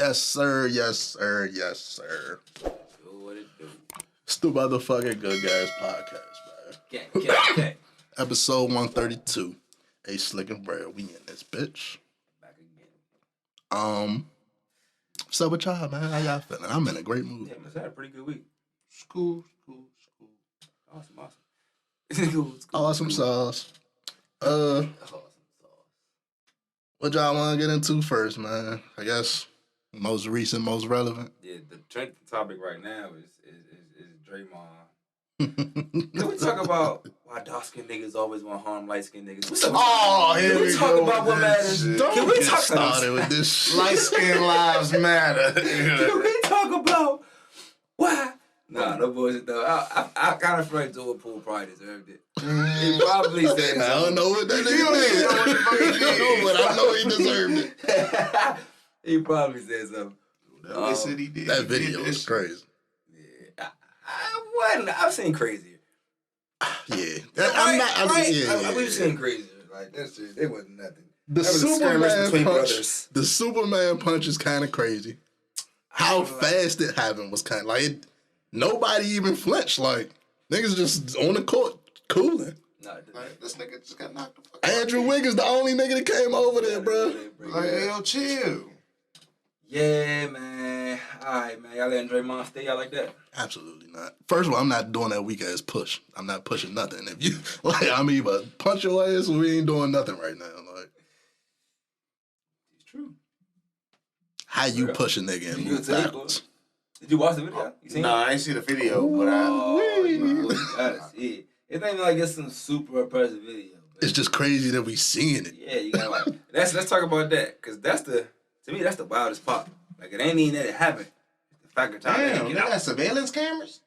Yes, sir. Yes, sir. Yes, sir. What it do? It's the motherfucking Good Guys podcast, man. Okay. Episode 132. A Slick and Brad. We in this bitch. Back again. What's up with y'all, man? How y'all feeling? I'm in a great mood. Yeah, man, it's had a pretty good week. School. Awesome. Awesome sauce. Awesome sauce. What y'all want to get into first, man? I guess most recent, most relevant. Yeah, the trending topic right now is Draymond. Can we talk about why dark-skinned niggas always want to harm light-skinned niggas? What's up? Here Can we talk about what matters? Can we talk started with this shit? Light skin lives matter. Can we talk about why? Nah, no bullshit though. I kind of feel like Joe Poole probably deserved it. He probably said I don't know what that nigga did. But I know he deserved it. He probably said something. That said he did. That video was crazy. Yeah, I've seen crazier. Yeah. We've seen crazier. Like that shit, it wasn't nothing. The That was a skirmish between brothers. The Superman punch is kind of crazy. How fast it happened was kind of like nobody even flinched. Like niggas just on the court cooling. Like, this nigga just got knocked the fuck out. Andrew Wiggins, the only nigga that came over there, bro. Like, hey, yo, chill. Yeah, man. All right, man. Y'all letting Draymond stay out like that? Absolutely not. First of all, I'm not doing that weak ass push. I'm not pushing nothing. If you I'm either punch your ass or we ain't doing nothing right now. Like, It's true. how you push a nigga and move backwards? Did you watch the video? You seen it? I ain't see the video, but You gotta see it. It ain't like it's some super impressive video. But It's just crazy that we seeing it. yeah, you gotta like. Let's talk about that, cause to me that's the wildest part. Like it ain't even that it happened. The fact that damn, they they got surveillance cameras?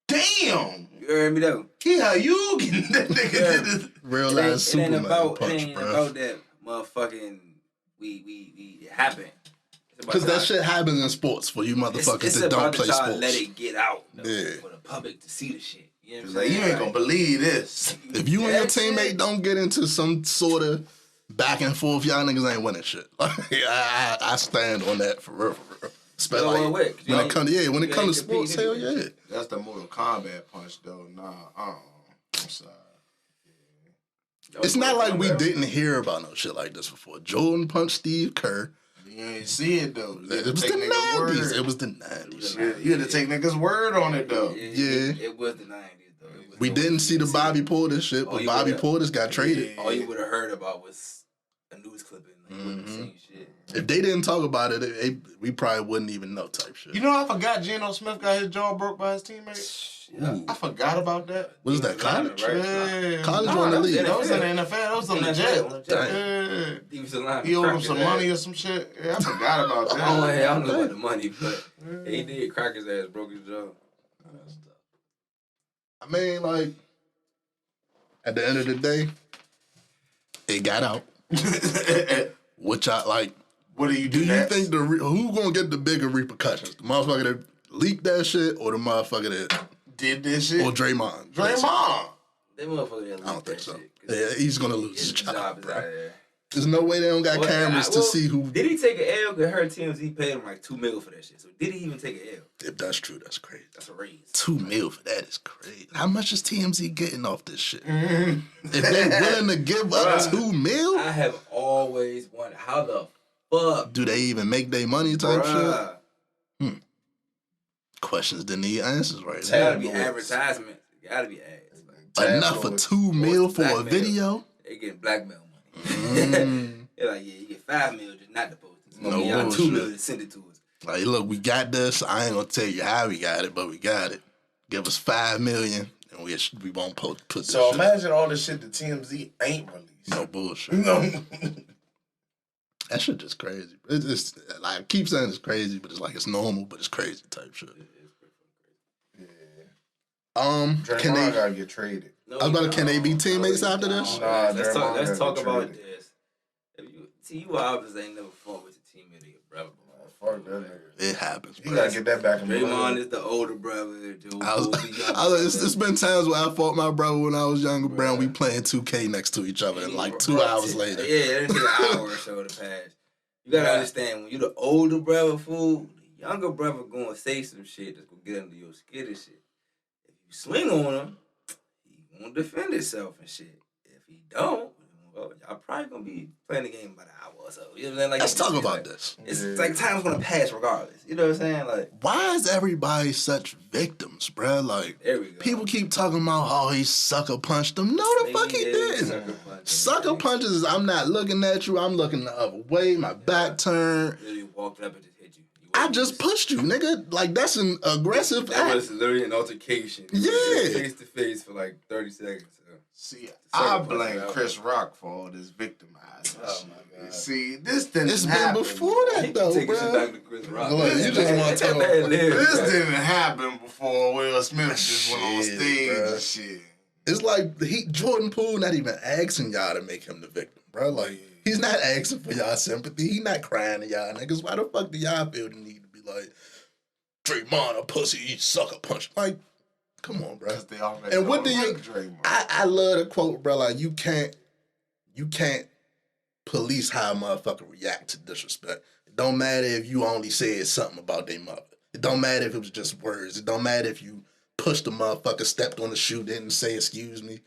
Damn! You heard me though. How you getting that nigga did this? Real It ass ain't Superman about punch, it ain't bro. about that motherfucking it happened. Because that shit happens in sports for you motherfuckers it's that don't about play to try to sports. let it get out though, Yeah. for the public to see the shit. You know what It's I'm like, saying? you ain't gonna believe this. If you and your That shit- teammate don't get into some sort of back and forth, y'all niggas ain't winning shit. Like, I stand on that for real. Especially You know what, when it comes you ain't to sports, hell competing yeah. That's the Mortal Kombat punch, though. Nah, I'm sorry. It's not like we didn't hear about no shit like this before. Jordan punched Steve Kerr. You ain't see it, though. It was the 90s. It was the 90s. You had to take niggas' word on it, though. Yeah. It was the 90s though. It was We didn't see the Bobby Portis shit, Oh, but you Bobby would've- Portis got traded. All you would have heard about was a news clipping. Like, you wouldn't have seen shit. If they didn't talk about it, we probably wouldn't even know type shit. You know, I forgot Geno Smith got his jaw broke by his teammate. Yeah. I forgot about that. What is that, college? Right? Yeah. College Nah, or in the that was league? That was in the NFL. That was on the NFL. jet. Yeah. He was alive. He owed him some money or some shit. Yeah, I forgot about that. I don't know about the money, but he did crack his ass, broke his jaw. I mean, like, at the end of the day, it got out. Which I like. What do you Do do you next? think who gonna get the bigger repercussions? The motherfucker that leaked that shit or the motherfucker that did this shit? or Draymond? Draymond. That motherfucker I don't think so. Shit, Yeah, he's gonna lose his his job job, is bro. out of there. There's no way they don't got cameras to see who. Did he take an L? Because her TMZ paid him like $2 million for that shit. So did he even take an L? If that's true, that's crazy. That's a raise. $2 million for that is crazy. How much is TMZ getting off this shit? If they willing to give up $2 million, I have always wondered how the fuck, do they even make their money type bruh. shit? Questions that need answers right It now. gotta be advertisement. It gotta be ads. Enough for $2 million for a blackmail. video? They getting blackmail money. Mm. They're like, yeah, you get $5 million just not to post it. No No, bullshit. $2 million to send it to us. Like, look, we got this. I ain't gonna tell you how we got it, but we got it. Give us $5 million, and we won't put this So shit. imagine all the shit the TMZ ain't released. No bullshit. No. That shit just crazy. It's just, like, I keep saying it's crazy, but it's like it's normal, but it's crazy type shit. Can Draymond they? gotta get traded. No, I was about to- can they be teammates after this? Nah, let's talk. Draymond Let's gotta talk get about traded. this. You obviously ain't never fought with your teammate, your brother. Fuck that nigga. It happens, He bro. gotta get that back in Draymond blood. is the older brother. Joe I was, Poole the younger it's been times where I fought my brother when I was younger, bro. And we playing 2K next to each other, and like 2 hours later. Yeah, it didn't take an hour or so to pass. You gotta understand, when you the older brother, fool, the younger brother gonna say some shit that's gonna get under your skin and shit. If you swing on him, he gonna defend himself and shit. If he don't, well, y'all probably gonna be playing the game about an hour or so. You know what I'm saying? Like, Let's talk about this. It's like time's gonna pass regardless. You know what I'm saying? Like, why is everybody such victims, bruh? Like, there we go. people keep talking about, oh, he sucker punched him. No, the fuck he didn't. Sucker punches is, I'm not looking at you. I'm looking the other way. My back turned. Literally walked up and just hit you. I just pushed you, nigga. Like, that's an aggressive That act. was literally an altercation. Yeah. Face to face for like 30 seconds. So. See, I Sucker blame punch, Chris Rock for all this victimizing Oh shit. my God. See, this didn't It's been happen. before He that, though, take it bruh. back to Chris Rock. Look, you just want to That talk man about lives, This bruh. didn't happen before Will Smith just went on Shit, stage bruh. and shit. It's like Jordan Poole not even asking y'all to make him the victim, bro. Like, he's not asking for y'all sympathy. He not crying to y'all niggas. Why the fuck do y'all feel the need to be like, Draymond a pussy, he sucker punch? Like, come on, bro. Because they already And what do you? like Draymond. I love the quote, bro. Like, you can't police how a motherfucker react to disrespect. It don't matter if you only said something about their mother. It don't matter if it was just words. It don't matter if you pushed the motherfucker, stepped on the shoe, didn't say excuse me.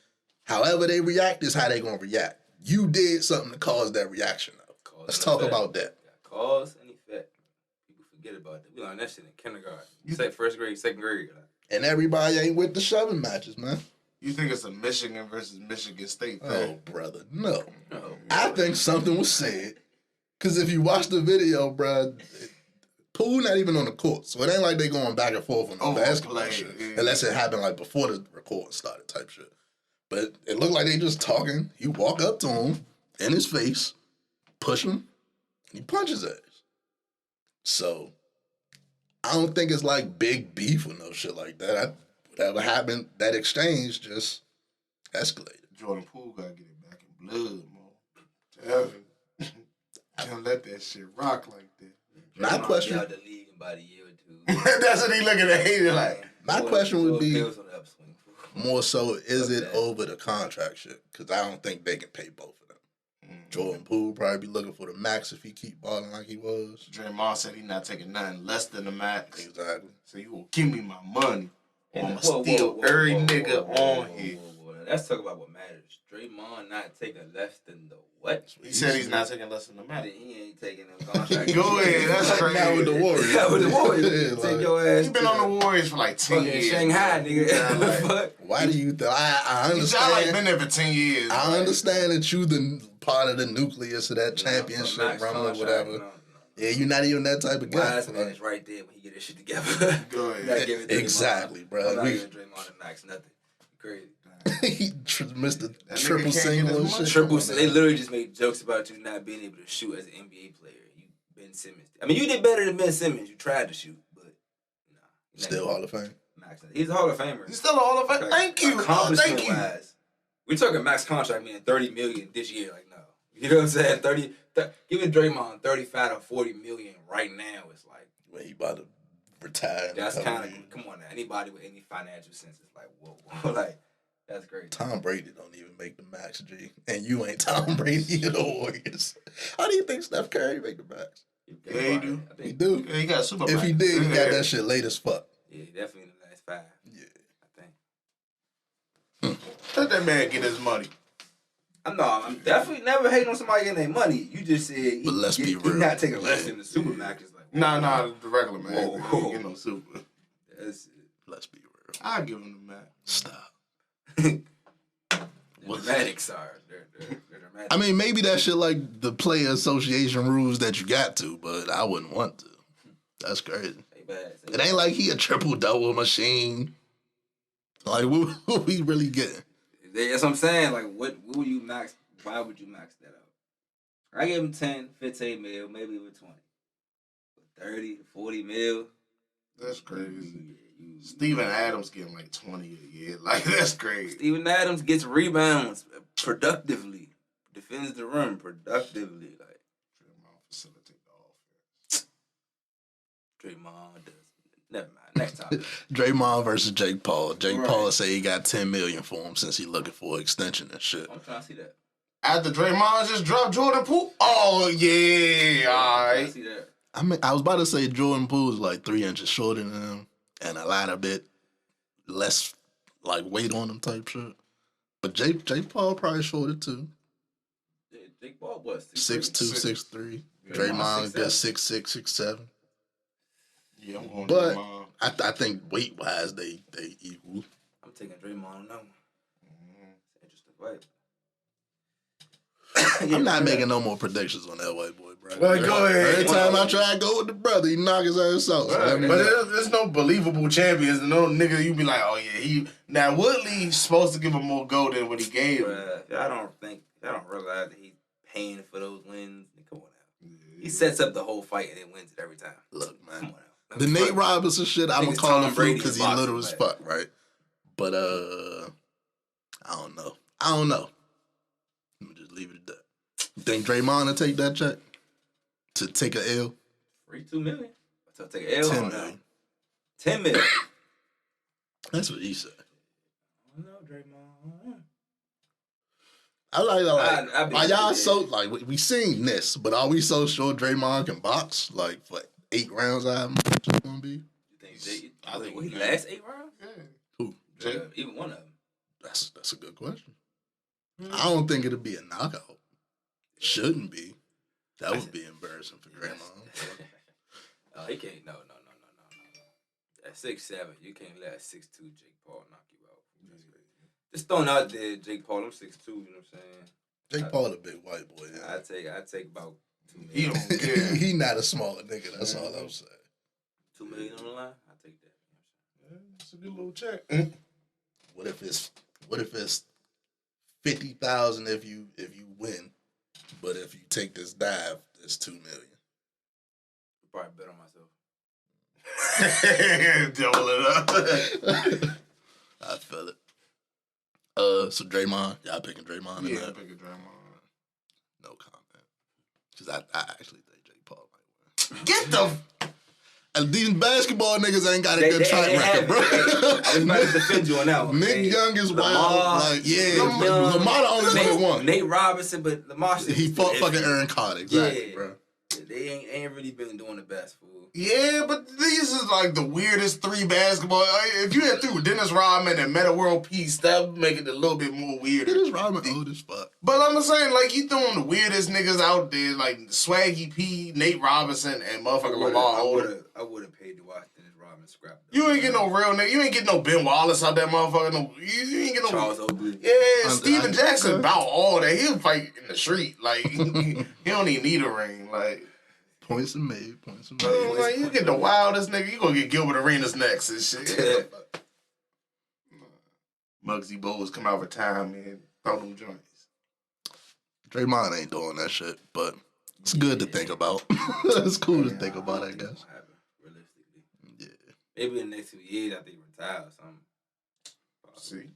However they react is how they gonna react. You did something to cause that reaction. Let's talk about that. Cause and effect. People forget about that. We learned that shit in kindergarten. You say first grade, second grade. And everybody ain't with the shoving matches, man. You think it's a Michigan versus Michigan State Oh, thing? brother, no. No. I think something was said. Because if you watch the video, bro, Poole not even on the court. So it ain't like they going back and forth on the basketball shit. yeah. Unless it happened like before the recording started type shit. But it looked like they just talking. You walk up to him, in his face, push him, and he punches ass. So I don't think it's like big beef or no shit like that. Whatever happened, that exchange just escalated. Jordan Poole gotta get it back in blood, man. Tell him. Can't let that shit rock like that. My question, Out the league in about a year or two. That's what he looking at hating like. my question would be Bills on the upswing. more so, is it that. over the contract shit? Because I don't think they can pay both of them. Jordan Poole probably be looking for the max if he keep balling like he was. Draymond said he not taking nothing less than the max. Exactly. So you will give me my money. And I'ma whoa, steal whoa, every whoa, whoa, nigga whoa, on whoa, here. whoa, whoa. Let's talk about what matters. Draymond not taking less than the what? He said he's not taking less than the max. He ain't taking them contracts. Go ahead, that's crazy. Now with the Warriors. Yeah, with the Warriors. Yeah, Take like, your ass. He been on the Warriors for like 10 fucking years. Shanghai, nigga. Yeah, like, Fuck. why do you think? I He's not like understand. been there for 10 years. I like, understand that you the part of the nucleus of that For championship max run or contract, whatever. no. Yeah, you're not even that type of guy. Wise man is right there when he get his shit together. Go You ahead. gotta give it to Exactly, Draymond. bro. I'm not We- giving Draymond the max, nothing. Crazy. He missed the That nigga triple can't get single his and money. shit. Triple. Come on, They man. literally just made jokes about you not being able to shoot as an NBA player. You Ben Simmons. I mean, you did better than Ben Simmons. You tried to shoot, but nah. Still Hall of Fame. Max. He's a Hall of Famer. He's still a Hall of Fame. Thank you. Oh, thank you. Wise, we talking max contract meaning $30 million this year. Like no, you know what I'm saying? Giving Draymond 35 to 40 million right now is like When he about to retire. in a that's couple kind of years. come on now. Anybody with any financial sense is like whoa, like that's crazy. Tom Brady don't even make the max, G. And you ain't Tom Brady of the Warriors. How do you think Steph Curry make the max? Yeah, he do. I He think, do. Yeah, he got a super If he max. did, he got that shit late as fuck. yeah, definitely in the last 5. Yeah. I think. Let that man get his money. I'm definitely never hating on somebody getting their money. You just said But let's be real. He's not taking less than the super max. It's like Nah, the regular man. Whoa. He ain't no super. That's Let's be real. I'll give him the max. Stop. the dramatics are they're dramatic. I mean, maybe that shit like the player association rules that you got to, but I wouldn't want to. That's crazy. They bad. It ain't like he a triple-double machine. Like, what we really getting? That's what I'm saying. Like, what would you max? Why would you max that out? I gave him 10, 15 mil, maybe even 20. But 30 to 40 mil. That's crazy. You, Steven Adams getting like 20 a year. Like, that's crazy. Steven Adams gets rebounds productively, defends the rim productively. Like Draymond facilitate the offense. Draymond does. Never mind. Next topic. Draymond versus Jake Paul. Jake Right. Paul say he got $10 million for him since he looking for an extension and shit. I'm trying to see that. After Draymond just dropped Jordan Poole. Oh yeah, all I right. see that. I mean, I was about to say Jordan Poole's like 3 inches shorter than him and a lot bit less like weight on him type shit. But Jake Paul probably shorter too. Jake Paul was 6'2", 6'3". 6'3". Yeah, Draymond good 6'7". 6'6", 6'7". Yeah, I'm going But Draymond. I think weight wise they equal. I'm taking Draymond on that one. Interesting fight. I'm not making no more predictions on that white boy, bro. Well, go ahead. Every time I try to go with the brother, he knock his ass out. So Right. But there's no believable champions. No nigga, you be like, oh yeah, he. Now Woodley's supposed to give him more gold than what he gave him. Bruh, I don't realize that he's paying for those wins. Come on now. He sets up the whole fight and then wins it every time. Look, Come man. on now. The Nate Robinson shit, I'm gonna Niggas call Tom him Brady because he in little boxing, as man. fuck, right? But I don't know. Let me just leave it at that. You think Draymond will take that check to take a L? Free $2 million. So take an L 10 on that. million. 10 million. That's what he said. I don't know, Draymond. I like I be- are y'all so like we seen this, but are we so sure Draymond can box like for 8 rounds? I'm just gonna be. You think Jake? I think he he last 8 rounds? Yeah. Who? Jake? Even one of them. That's a good question. I don't think it'll be a knockout. Shouldn't be. That would be embarrassing for Draymond. Oh, he can't. No. At 6'7", you can't let a 6'2" Jake Paul knock you out. Just throwing out there, Jake Paul. I'm 6'2", you know what I'm saying? Jake Paul a big white boy. I Yeah. take about $2 He million. don't care. He not a smaller nigga. That's all I'm saying. $2 million on the line. I take that. Yeah, it's a good little check. What if it's 50,000 if you win, but if you take this dive, it's 2 million. Probably bet on myself. Double it up. I feel it. So Draymond, y'all picking Draymond in Yeah, that? pick a Draymond. No comment. Because I actually think Jake Paul might win. Get the. And these basketball niggas ain't got a good track they record, bro. I was about to defend you on that one. Nick Young is wild. Lamar, Like, yeah, Young, Lamar the only Nate, one won. Nate Robinson, but Lamar He fought fucking Aaron Carter, exactly, Yeah. bro. They ain't really been doing the best, fool. Yeah, but these is like the weirdest 3 basketball. If you had 3 with Dennis Rodman and Metta World Peace, that would make it a little bit more weird. Dennis Rodman old as fuck. But I'm saying, like, you throwing the weirdest niggas out there, like Swaggy P, Nate Robinson, and motherfucking Lamar Odom. I would have paid to watch Dennis Rodman scrap. You ain't get no real nigga. You ain't get no Ben Wallace out that motherfucker. No, you ain't get no Charles Oakley. Yeah, Steven Jackson about all that. He'll fight in the street. Like he don't even need a ring. Like Points are made. like you get the wildest nigga. You gonna get Gilbert Arenas next and shit. Muggsy Bogues come out for time and throw them joints. Draymond ain't doing that shit, but it's good to think about. It's cool to think about, I guess. Realistically, Yeah. maybe in the next 2 years after he retires, or something. See,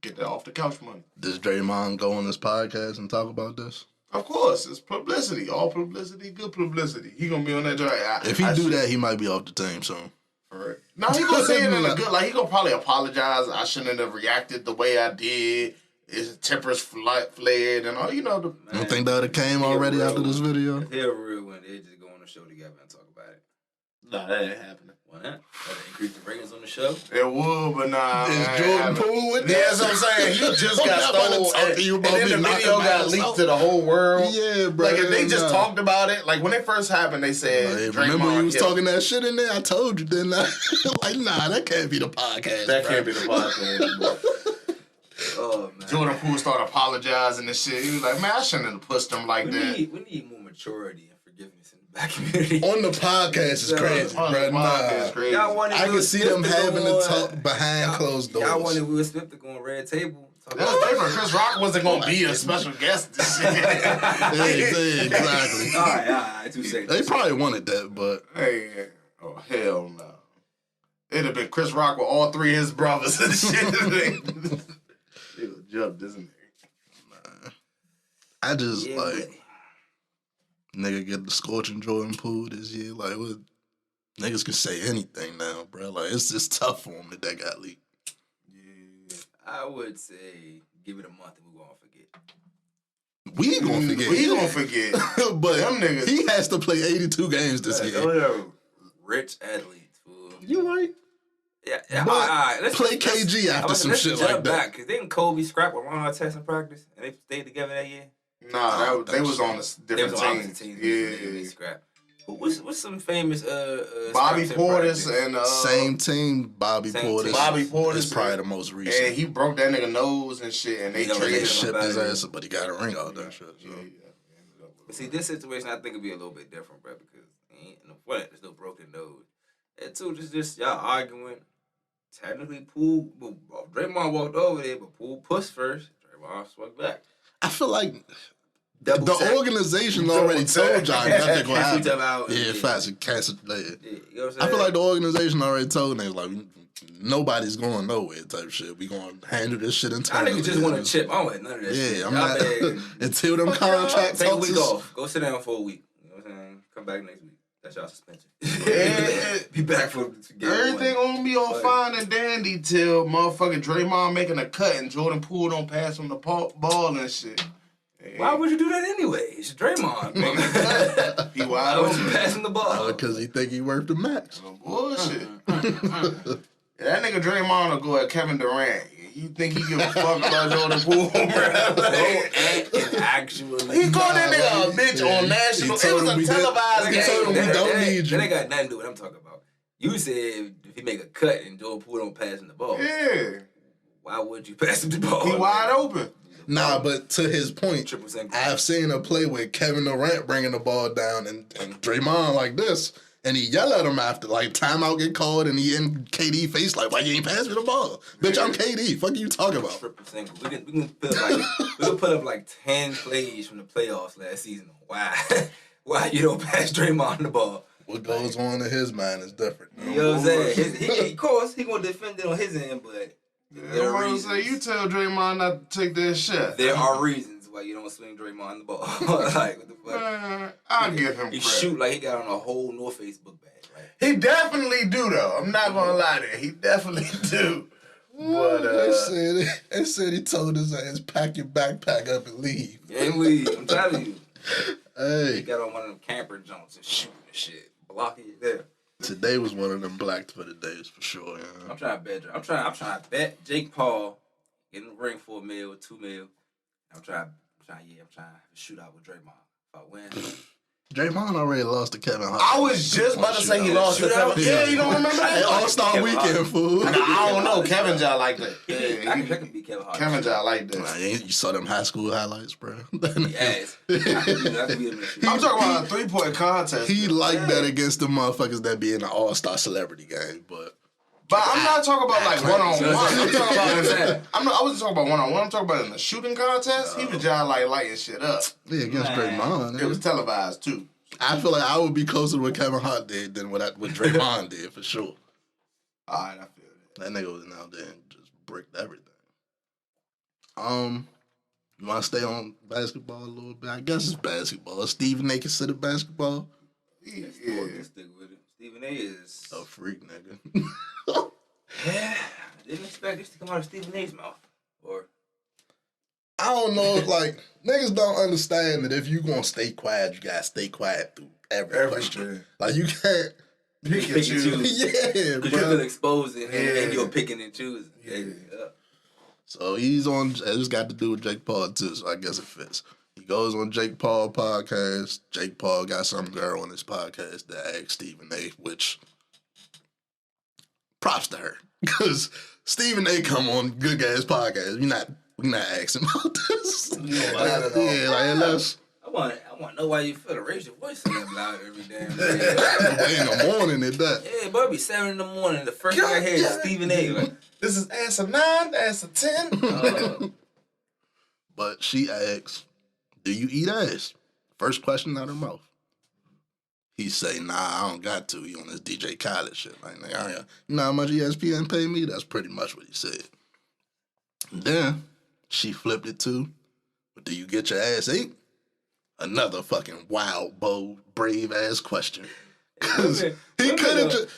get that off the couch money. Does Draymond go on this podcast and talk about this? Of course, it's publicity. All publicity, good publicity. He gonna be on that joint. If he do that, he might be off the team soon. Right. No, he gonna say it in a good. Like he gonna probably apologize. I shouldn't have reacted the way I did. His temper's flared and all. You know the. You don't think that would have came already after this video? If they're real one, they just go on the show together and talk about it. Nah, that ain't happening. Why not? That'll increase the ratings on the show. It would, but nah. Is that ain't Jordan happening. Poole with Yeah, that? that's what I'm saying. He just I'm got not about to stole, talk to you about and me then the knocking video my got ass leaked out. to the whole world. Yeah, bro. Like if they just nah. talked about it, like when it first happened, they said, Hey, Draymond remember when you was killed talking that shit in there? I told you, didn't I? Like, nah, that can't be the podcast. That bro. can't be the podcast. Oh man. Jordan Poole started apologizing and shit. He was like, man, I shouldn't have pushed him like that. We need more maturity and forgiveness in the black community. On the podcast is crazy, On the bro. podcast, Nah. crazy. Y'all wanted I Will can see Smith them to having go to on- talk behind closed doors. Y'all wanted Will Smith to go on Red Table. Talk That's about- different. Chris Rock wasn't gonna be a special guest. This shit. Yeah, exactly. All right, 2 seconds. They probably wanted that, but Hey, oh hell no! It'd have been Chris Rock with all 3 of his brothers and shit. They would jumped, isn't it? I just Yeah, like nigga get the scorching Jordan Poole this year. Like, what? Niggas can say anything now, bro. Like, it's just tough for him that got leaked. Yeah. I would say give it a month and we're gonna forget. We gonna forget. We gonna forget. But Them niggas. he has to play 82 games this year. Those are rich athletes, fool. You right. Yeah, But all right. Let's play KG after some shit like that. Because didn't Kobe scrap with Ron Artest in practice? And they stayed together that year? Nah, they was on a They different was on opposite team. teams. They Yeah. scrap. What's some famous Bobby scraps in Portis practice? and Same team, Bobby Same Portis. team. Bobby Portis is probably the most recent. and he broke that nigga nose and shit, and they You know, They traded Yeah. shipped him. his ass, but he got a ring out that shit. So. But see, this situation I think would be a little bit different, bro, because ain't no front, there's no broken nose. And two, just y'all arguing. Technically, Poole, Draymond walked over there, but Poole pushed first. Draymond swung back. I feel like Double the tech. organization Double already told y'all tech. nothing gonna Cancel each happen. other out. Yeah, facts. Cancel. Yeah, you know what I'm saying? I feel like the organization already told them like nobody's going nowhere type shit. We gonna handle this shit I internally. niggas just want to chip. I don't want none of that shit. Yeah, I'm Y'all not bad. until them contract Take a talks week is- off. Go sit down for a week. You know what I'm saying? Come back next week. That's y'all suspension. Yeah. Be back for game Everything one. gonna be all Like- fine and dandy till motherfucking Draymond making a cut and Jordan Poole don't pass him the ball and shit. Why would you do that anyway? It's Draymond. nigga. He Why wide would you open. pass him the ball? because he think he worth the max. Some bullshit. That nigga Draymond will go at Kevin Durant. You think he give a fuck about Jordan Poole, bro? And actually, He called that nigga a bitch Yeah, on he national. It told was him a we did- televised he game. told him we don't need you. That ain't got nothing to do with what I'm talking about. You said if he make a cut and Jordan Poole don't pass him the ball, Yeah, why would you pass him the ball? he wide open. Nah, but to his point, Triple single. I've seen a play with Kevin Durant bringing the ball down and Draymond like this, and he yell at him after, like, timeout get called, and he in KD face like, why you ain't pass me the ball? Bitch, I'm KD. Fuck you talking about? Triple single. We can put up like 10 plays from the playoffs last season. Why you don't pass Draymond the ball? What goes on in his mind is different. You know what I'm saying? Of course, he gonna defend it on his end, but there are Everybody say you reasons. tell Draymond not to take that shot. There are reasons why you don't swing Draymond the ball. Like what the fuck? Man, I'll give him He credit. shoot like he got on a whole North Face book bag. Like, He definitely do though. I'm not gonna lie to you. He definitely do. But they said he told his ass, pack your backpack up and leave. and leave. I'm telling you, he Hey, got on one of them camper jumps and shooting and shit, blocking you there. today was one of them black Twitter days for sure. Yeah. I'm trying to bet. I'm trying to bet Jake Paul get in the ring for $1 million or $2 million. I'm trying to have a shootout with Draymond. If I win, Draymond already lost to Kevin Hart. I was just about to say he lost to Shootout? Kevin. Yeah, you don't remember Hey, that? All-Star Kevin weekend, Hart. fool. I don't know. Kevin John like that. I can beat Kevin Hart. Kevin John like Nah, that. you saw them high school highlights, bro. Yes. I can beat him in the shootout. I'm talking about a 3-point contest. He liked that against the motherfuckers that be in the All-Star celebrity game, but But I'm not talking about like one-on-one. I'm talking Yeah. about. I wasn't talking about one-on-one. I'm talking about in the shooting contest. He was just like lighting shit up. yeah, against Nah. Draymond. It was televised too. I feel like I would be closer to what Kevin Hart did than what Draymond did for sure. All right, I feel that. That nigga was out there and just bricked everything. You want to stay on basketball a little bit? I guess it's basketball. Stephen A. considered basketball Yeah. Just stick with it. Stephen A is. a freak, nigga. Yeah, I didn't expect this to come out of Stephen A's mouth. Or I don't know if like niggas don't understand that if you gonna stay quiet, you gotta stay quiet through every question. Everything. Like you can't. Pick and Pick and choose. choose. Yeah, because you bro. feel exposed and Yeah. you're picking and choosing. Yeah. Yeah. So he's on. It's got to do with Jake Paul too. So I guess it fits. He goes on Jake Paul podcast. Jake Paul got some girl on his podcast that asked Stephen A. Which props to her because Stephen A. come on good ass podcast. We not asking about this. Yeah, not at all. Yeah, like unless I want to know why you feel to raise your voice so damn loud every damn day. way in the morning at that. Yeah, bro, it be 7 in the morning. The first thing I hear is Stephen A. Like, This is answer 9, answer 10. But she asks, "Do you eat ass?" First question out her mouth. He say, "Nah, I don't got to." He on this DJ Khaled shit. Like, nigga, you know how much ESPN pay me? That's pretty much what he said. Then she flipped it to, "But do you get your ass ate?" Another fucking wild, bold, brave ass question. Because he Women could have don't- just.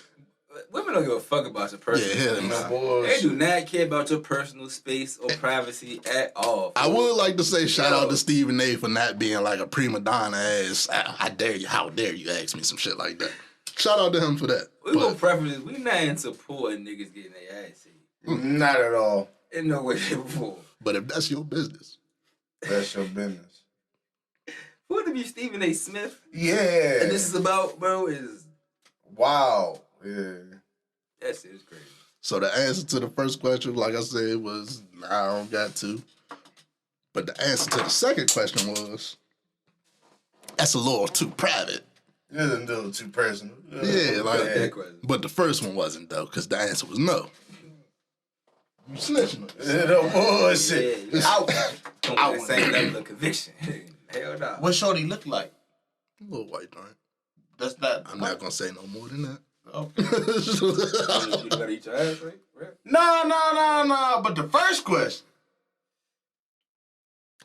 Women don't give a fuck about your personal Yeah, space. nah. They Bullshit. do not care about your personal space or privacy at all. I would like to say shout out Yo. to Stephen A. for not being like a prima donna ass. I dare you, how dare you ask me some shit like that. Shout out to him for that. We gonna preface this. We not in support of niggas getting their ass ate. Not at all. In no way, shape, or form. But if that's your business, That's your business. Who would it be Stephen A. Smith? Yeah. And this is about, bro, is Wow. Yeah. that shit is crazy. so the answer to the first question, like I said, was nah, I don't got to. But the answer to the second question was that's a little too private. It's a little too personal. Yeah, like That question. but the first one wasn't though, because the answer was no. You snitching on yourself. No bullshit. Yeah, Out. Don't I get the want same that. level of conviction. Hell no. What Shorty look like? Little white joint. That's not. I'm not gonna say no more than that. Okay. You better eat your ass, right? No. But the first question.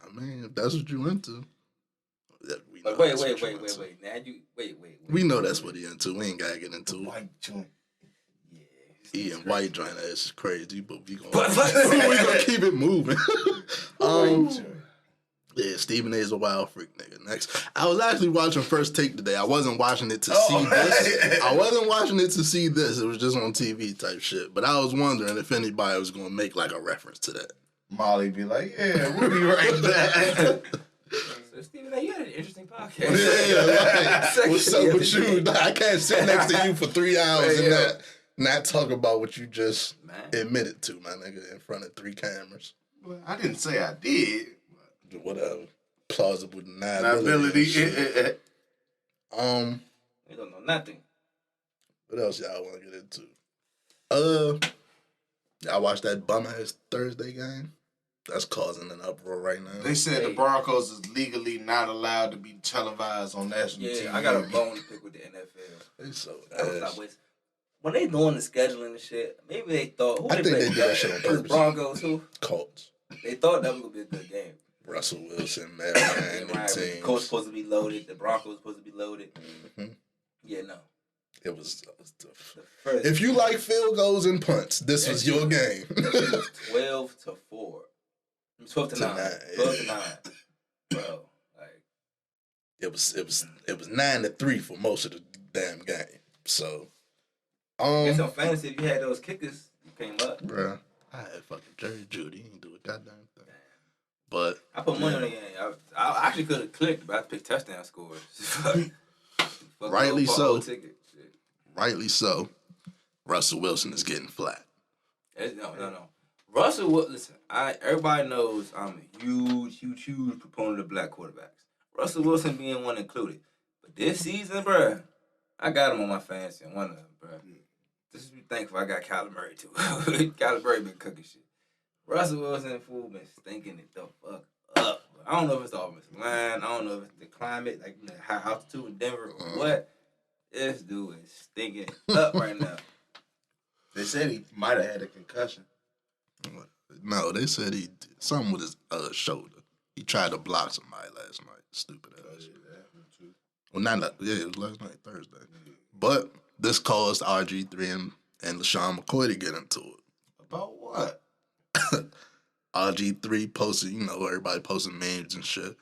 I mean, if that's what you into. We know But wait. that's what you into. Now you wait. We know that's what he into. We ain't gotta get into it. White joint. Yeah. Eating white joint ass is crazy, but we gonna, But- we gonna keep it moving. White joint. Yeah, Stephen A. is a wild freak nigga. Next, I was actually watching First Take today. I wasn't watching it to see this. I wasn't watching it to see this. It was just on TV type shit. But I was wondering if anybody was gonna make like a reference to that. Molly be like, yeah, we'll be right back. So Stephen A., you had an interesting podcast. Yeah, like, what's up with you? Man. I can't sit next to you for 3 hours and not talk about what you just admitted to, my nigga, in front of 3 cameras. Well, I didn't say I did. Whatever. Plausible Liability. deniability. We don't know nothing. What else y'all want to get into? Y'all watch that bum ass Thursday game? That's causing an uproar right now. They said the Broncos is legally not allowed to be televised on national TV. Yeah, I got a bone to pick with the NFL. They so I was ass. like, when they doing the scheduling and shit, maybe they thought, who I think play? they did that shit on It was purpose. Broncos, who? Colts. They thought that was going to be a good game. Russell Wilson, Matt And Ryan, right, and the teams. coach supposed to be loaded. The Broncos supposed to be loaded. Mhm. Yeah, no. It was The first if you like field goals and punts, this was your game. 12 to 4. 12 to 9. 12 to 9. Bro, like, It was 9-3 for most of the damn game. So, I guess on fantasy, if you had those kickers, you came up. bruh, I had fucking Jerry Judy. He didn't do a goddamn thing. But I put money on the game. I actually could have clicked, but I picked touchdown scores. Fuck Rightly fuck so. whole ticket. Shit. rightly so, Russell Wilson is getting flat. No. Russell, listen, everybody knows I'm a huge proponent of black quarterbacks. Russell Wilson being one included. But this season, bruh, I got him on my fantasy and one of them, bruh. Just be thankful I got Kyler Murray, too. Kyler Murray been cooking shit. Russell Wilson, fool, been stinking it the fuck up. I don't know if it's the offensive line. I don't know if it's the climate, like high altitude in Denver or what. This dude is stinking it up right now. They said he might have had a concussion. No, they said he did something with his shoulder. He tried to block somebody last night. Stupid ass. Well, it was last night, Thursday. But this caused RG3 and LaShawn McCoy to get into it. About what? RG3 posted, everybody posting memes and shit.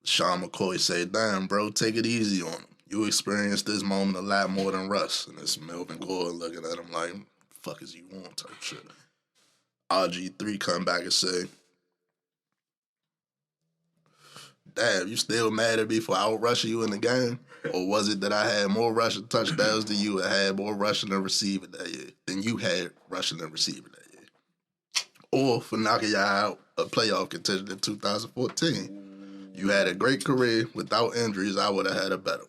LaShawn McCoy said, damn, bro, take it easy on him. You experienced this moment a lot more than Russ. And it's Melvin Gordon looking at him like, fuck is you want type shit. RG3 come back and say, damn, you still mad at me for out-rushing you in the game? Or was it that I had more rushing touchdowns than you and had more rushing and receiving that year than you had rushing and receiving that year? Or for knocking y'all out a playoff contention in 2014. You had a great career. Without injuries, I would have had a better one.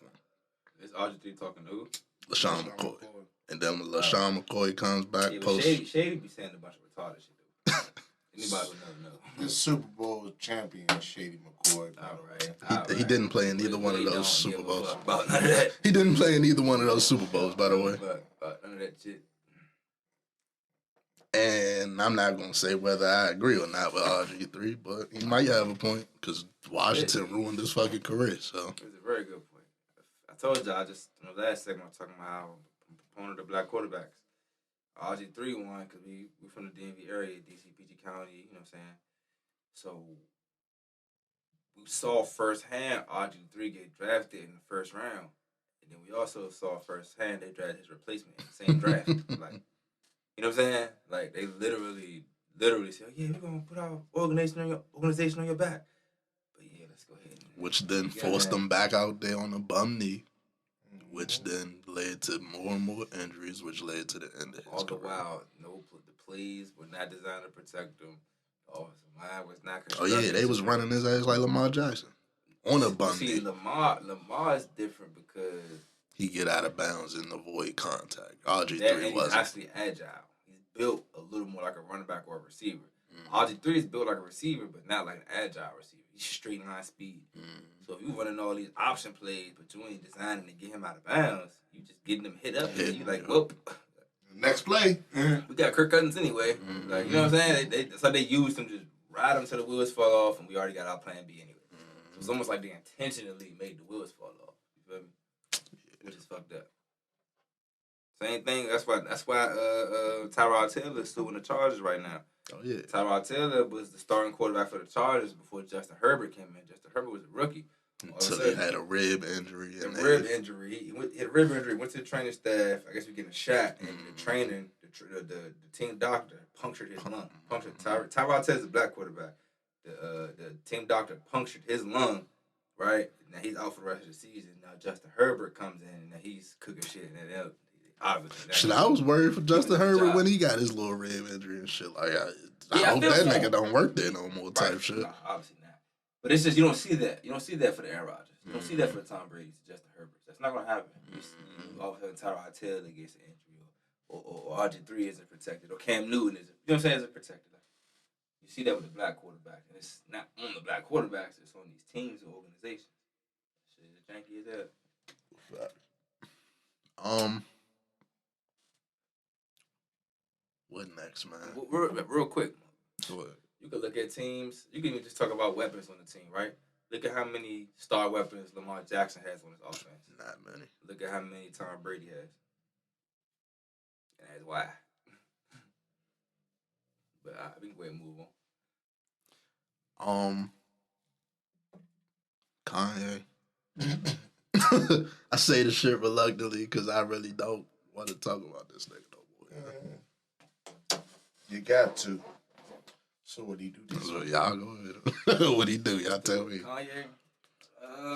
Is RG3 talking to who? LaShawn McCoy. And then when LaShawn McCoy comes back, Yeah, post... Shady be saying a bunch of retarded shit, though. Anybody would never know. The Super Bowl champion, Shady McCoy. All right. He didn't play in either one of We those don't Super give a Bowls. fuck about none of that. He didn't play in either one of those Super Bowls, by the way. About none of that shit. And I'm not going to say whether I agree or not with RG3, but he might have a point because Washington ruined his fucking career. So It was a very good point. I told y'all just in the last segment, I was talking about how opponent of black quarterbacks. RG3 won because we from the DMV area, DC, PG County. You know what I'm saying? So we saw firsthand RG3 get drafted in the first round. And then we also saw firsthand they drafted his replacement in the same draft. Like, you know what I'm saying? Like, they literally said, yeah, we're going to put our organization on your back. But yeah, let's go ahead. Which then forced them back out there on a bum knee, which then led to more and more injuries, which led to the end of his All the career. while, the plays were not designed to protect him. The offensive line was not Oh, yeah, they was running his ass like Lamar Jackson on a bum knee. See, Lamar is different because he get out of bounds and avoid contact. RG3 he's wasn't. actually agile. He's built a little more like a running back or a receiver. RG3 is built like a receiver, but not like an agile receiver. He's straight line speed. So if you running all these option plays, but you ain't designing to get him out of bounds, you just getting him hit up. And you like, whoop. Next play. We got Kirk Cousins anyway. Like, you know what I'm saying? That's how they used him, just ride him till the wheels fall off, and we already got our plan B anyway. So it's almost like they intentionally made the wheels fall off. You feel me? Which is fucked up. Same thing. That's why Tyrod Taylor is suing the Chargers right now. Oh, yeah. Tyrod Taylor was the starting quarterback for the Chargers before Justin Herbert came in. Justin Herbert was a rookie. Until he had a rib injury. He had a rib injury. Went to the training staff. I guess we getting a shot, and the trainer, the team doctor, punctured his lung. Tyrod Taylor's a black quarterback. The team doctor punctured his lung. Right now he's out for the rest of the season. Now Justin Herbert comes in, and now he's cooking shit. And then obviously, shit, I was worried for Justin Herbert when he got his little rib injury and shit. Like, I hope that nigga don't work there no more type shit. No, obviously not. But it's just you don't see that. You don't see that for the Aaron Rodgers. You don't see that for the Tom Brady's, Justin Herbert. That's not gonna happen. All of a sudden, Tyrod Taylor gets an injury, or RG3 isn't protected, or Cam Newton isn't. You know what I'm saying? Isn't protected. You see that with the black quarterbacks, and it's not on the black quarterbacks. It's on these teams and organizations. Shit is janky as hell. What next, man? Real quick. What? You can look at teams. You can even just talk about weapons on the team, right? Look at how many star weapons Lamar Jackson has on his offense. Not many. Look at how many Tom Brady has. And that's why. But we can go ahead and move on. Kanye. I say the shit reluctantly because I really don't want to talk about this nigga no more. You got to. So what do you do? So y'all go ahead. What he do? Y'all tell me. Kanye.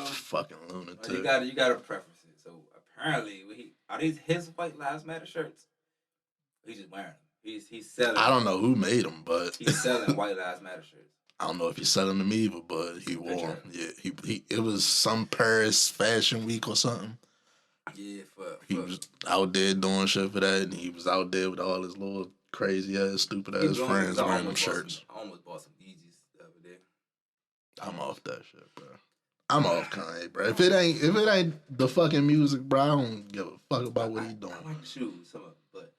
Fucking lunatic. You got to preference it. So apparently, are these his White Lives Matter shirts? He's just wearing them. He's selling. I don't know who made them, but he's selling White Lives Matter shirts. I don't know if he's selling them either, but he wore them. Yeah, he it was some Paris Fashion Week or something. Yeah, he was out there doing shit for that, and he was out there with all his little crazy ass, stupid ass friends wearing them shirts. I almost bought some Yeezys the other day. I'm off that shit, bro. I'm off Kanye, bro. If it ain't the fucking music, bro, I don't give a fuck about what he doing. I like the shoes, some of it, but.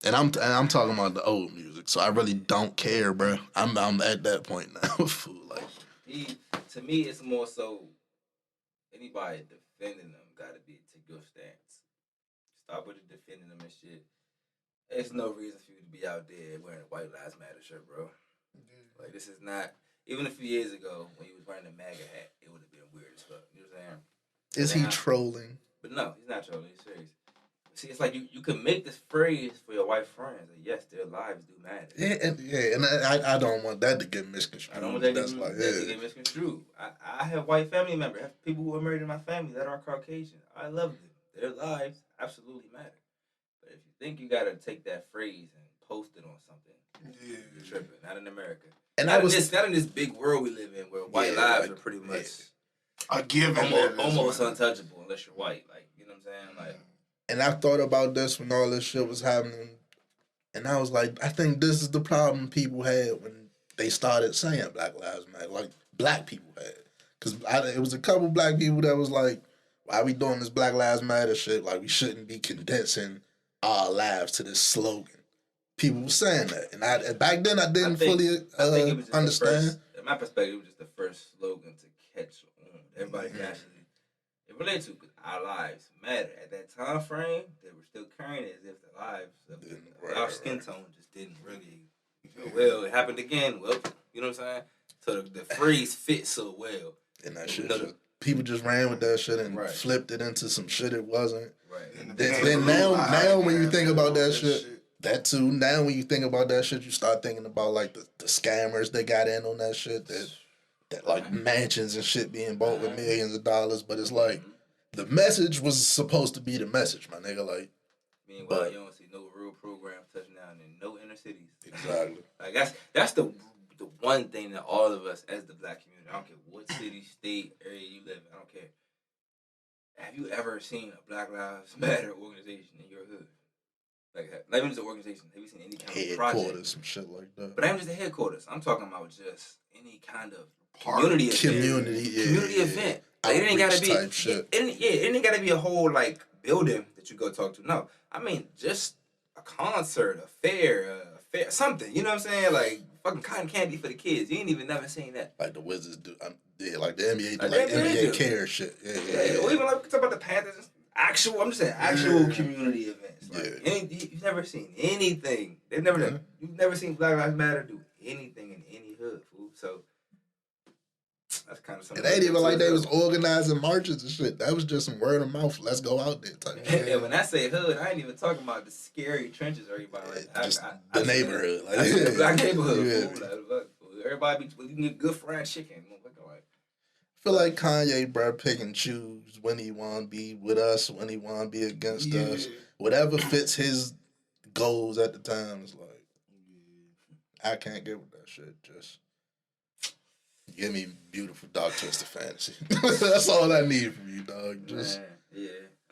And I'm talking about the old music, so I really don't care, bro. I'm at that point now. Fool, like to me, it's more so anybody defending them got to take your stance. Stop with the defending them and shit. There's no reason for you to be out there wearing a White Lives Matter shirt, bro. Like this is not. Even a few years ago, when he was wearing a MAGA hat, it would have been weird as fuck. You know what I'm saying? Is he trolling? But no, he's not trolling. He's serious. See, it's like you can make this phrase for your white friends. Like, yes, their lives do matter. And I don't want that to get misconstrued. I don't want that to get misconstrued. I have white family members. I have people who are married in my family that are Caucasian. I love them. Their lives absolutely matter. But if you think you got to take that phrase and post it on something, you're tripping. Not in America. And not in this big world we live in where white lives are pretty much a given, almost untouchable unless you're white. Like, you know what I'm saying? Like. And I thought about this when all this shit was happening. And I was like, I think this is the problem people had when they started saying Black Lives Matter. Like, black people had. Because it was a couple black people that was like, why are we doing this Black Lives Matter shit? Like, we shouldn't be condensing our lives to this slogan. People were saying that. And back then, I didn't fully understand. In my perspective, it was just the first slogan to catch on. Everybody can actually It relates to because our lives matter. At that time frame, they were still carrying it as if the lives of our skin tone just didn't really. Well, it happened again. Well, you know what I'm saying? So the phrase fits so well. And that shit, people just ran with that shit and flipped it into some shit it wasn't. Right. Then now when you think about that shit, that too. Now when you think about that shit, you start thinking about like the scammers that got in on that shit. That like mansions and shit being bought with millions of dollars, but it's like the message was supposed to be the message, my nigga. Like, meanwhile, you don't see no real program touchdown in no inner cities. Exactly. Like that's the one thing that all of us as the black community, I don't care what city, state, area you live in, I don't care. Have you ever seen a Black Lives Matter organization in your hood? Like, not even just an organization. Have you seen any kind of project? Headquarters, some shit like that. But not even just the headquarters. I'm talking about just any kind of community event. Like, it ain't gotta be type shit. It ain't gotta be a whole like building that you go talk to. No, I mean just a concert, a fair, something. You know what I'm saying? Like fucking cotton candy for the kids. You ain't even never seen that. Like the Wizards do. Like the NBA do. Like NBA care shit. Yeah. Or even like talk about the Panthers. I'm just saying actual community events. Like, you've never seen anything. You've never seen Black Lives Matter do anything in any hood, fool. So that's kind of something. It ain't even like they was organizing marches and shit. That was just some word of mouth. Let's go out there type. And when I say hood, I ain't even talking about the scary trenches everybody. Just the neighborhood. Like, the black neighborhood. Fool. Everybody you can get good fried chicken. I feel like Kanye, bro, pick and choose when he want to be with us, when he want to be against us. Whatever fits his goals at the time is like, I can't get with that shit. Just give me beautiful dark twisted fantasy. That's all I need from you, dog. Just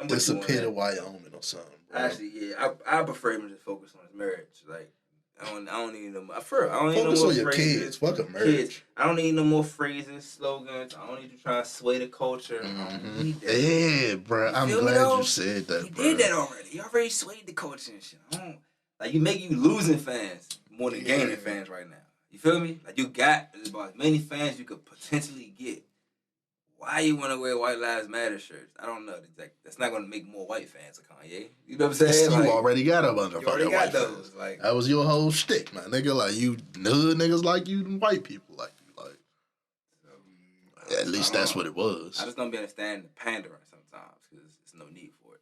disappear to Wyoming or something, bro. Actually, I prefer him to focus on his marriage. Like, I don't need no more. Focus on your kids. Fuck a marriage. I don't need no more phrases, slogans. I don't need to try to sway the culture. I don't need that. Yeah, bro. I'm glad you said that, bro. He did that already. He already swayed the culture and shit. Like, you losing fans more than gaining fans right now. You feel me? Like, you got about as many fans you could potentially get. Why you want to wear White Lives Matter shirts? I don't know. That's not going to make more white fans of Kanye. You know what I'm saying? You already got a bunch of fucking white those. Fans. Like, that was your whole shtick, man. Nigga, like, you hood niggas like you and white people like you. Like, at least that's what it was. I just don't be understanding the pandering sometimes because there's no need for it.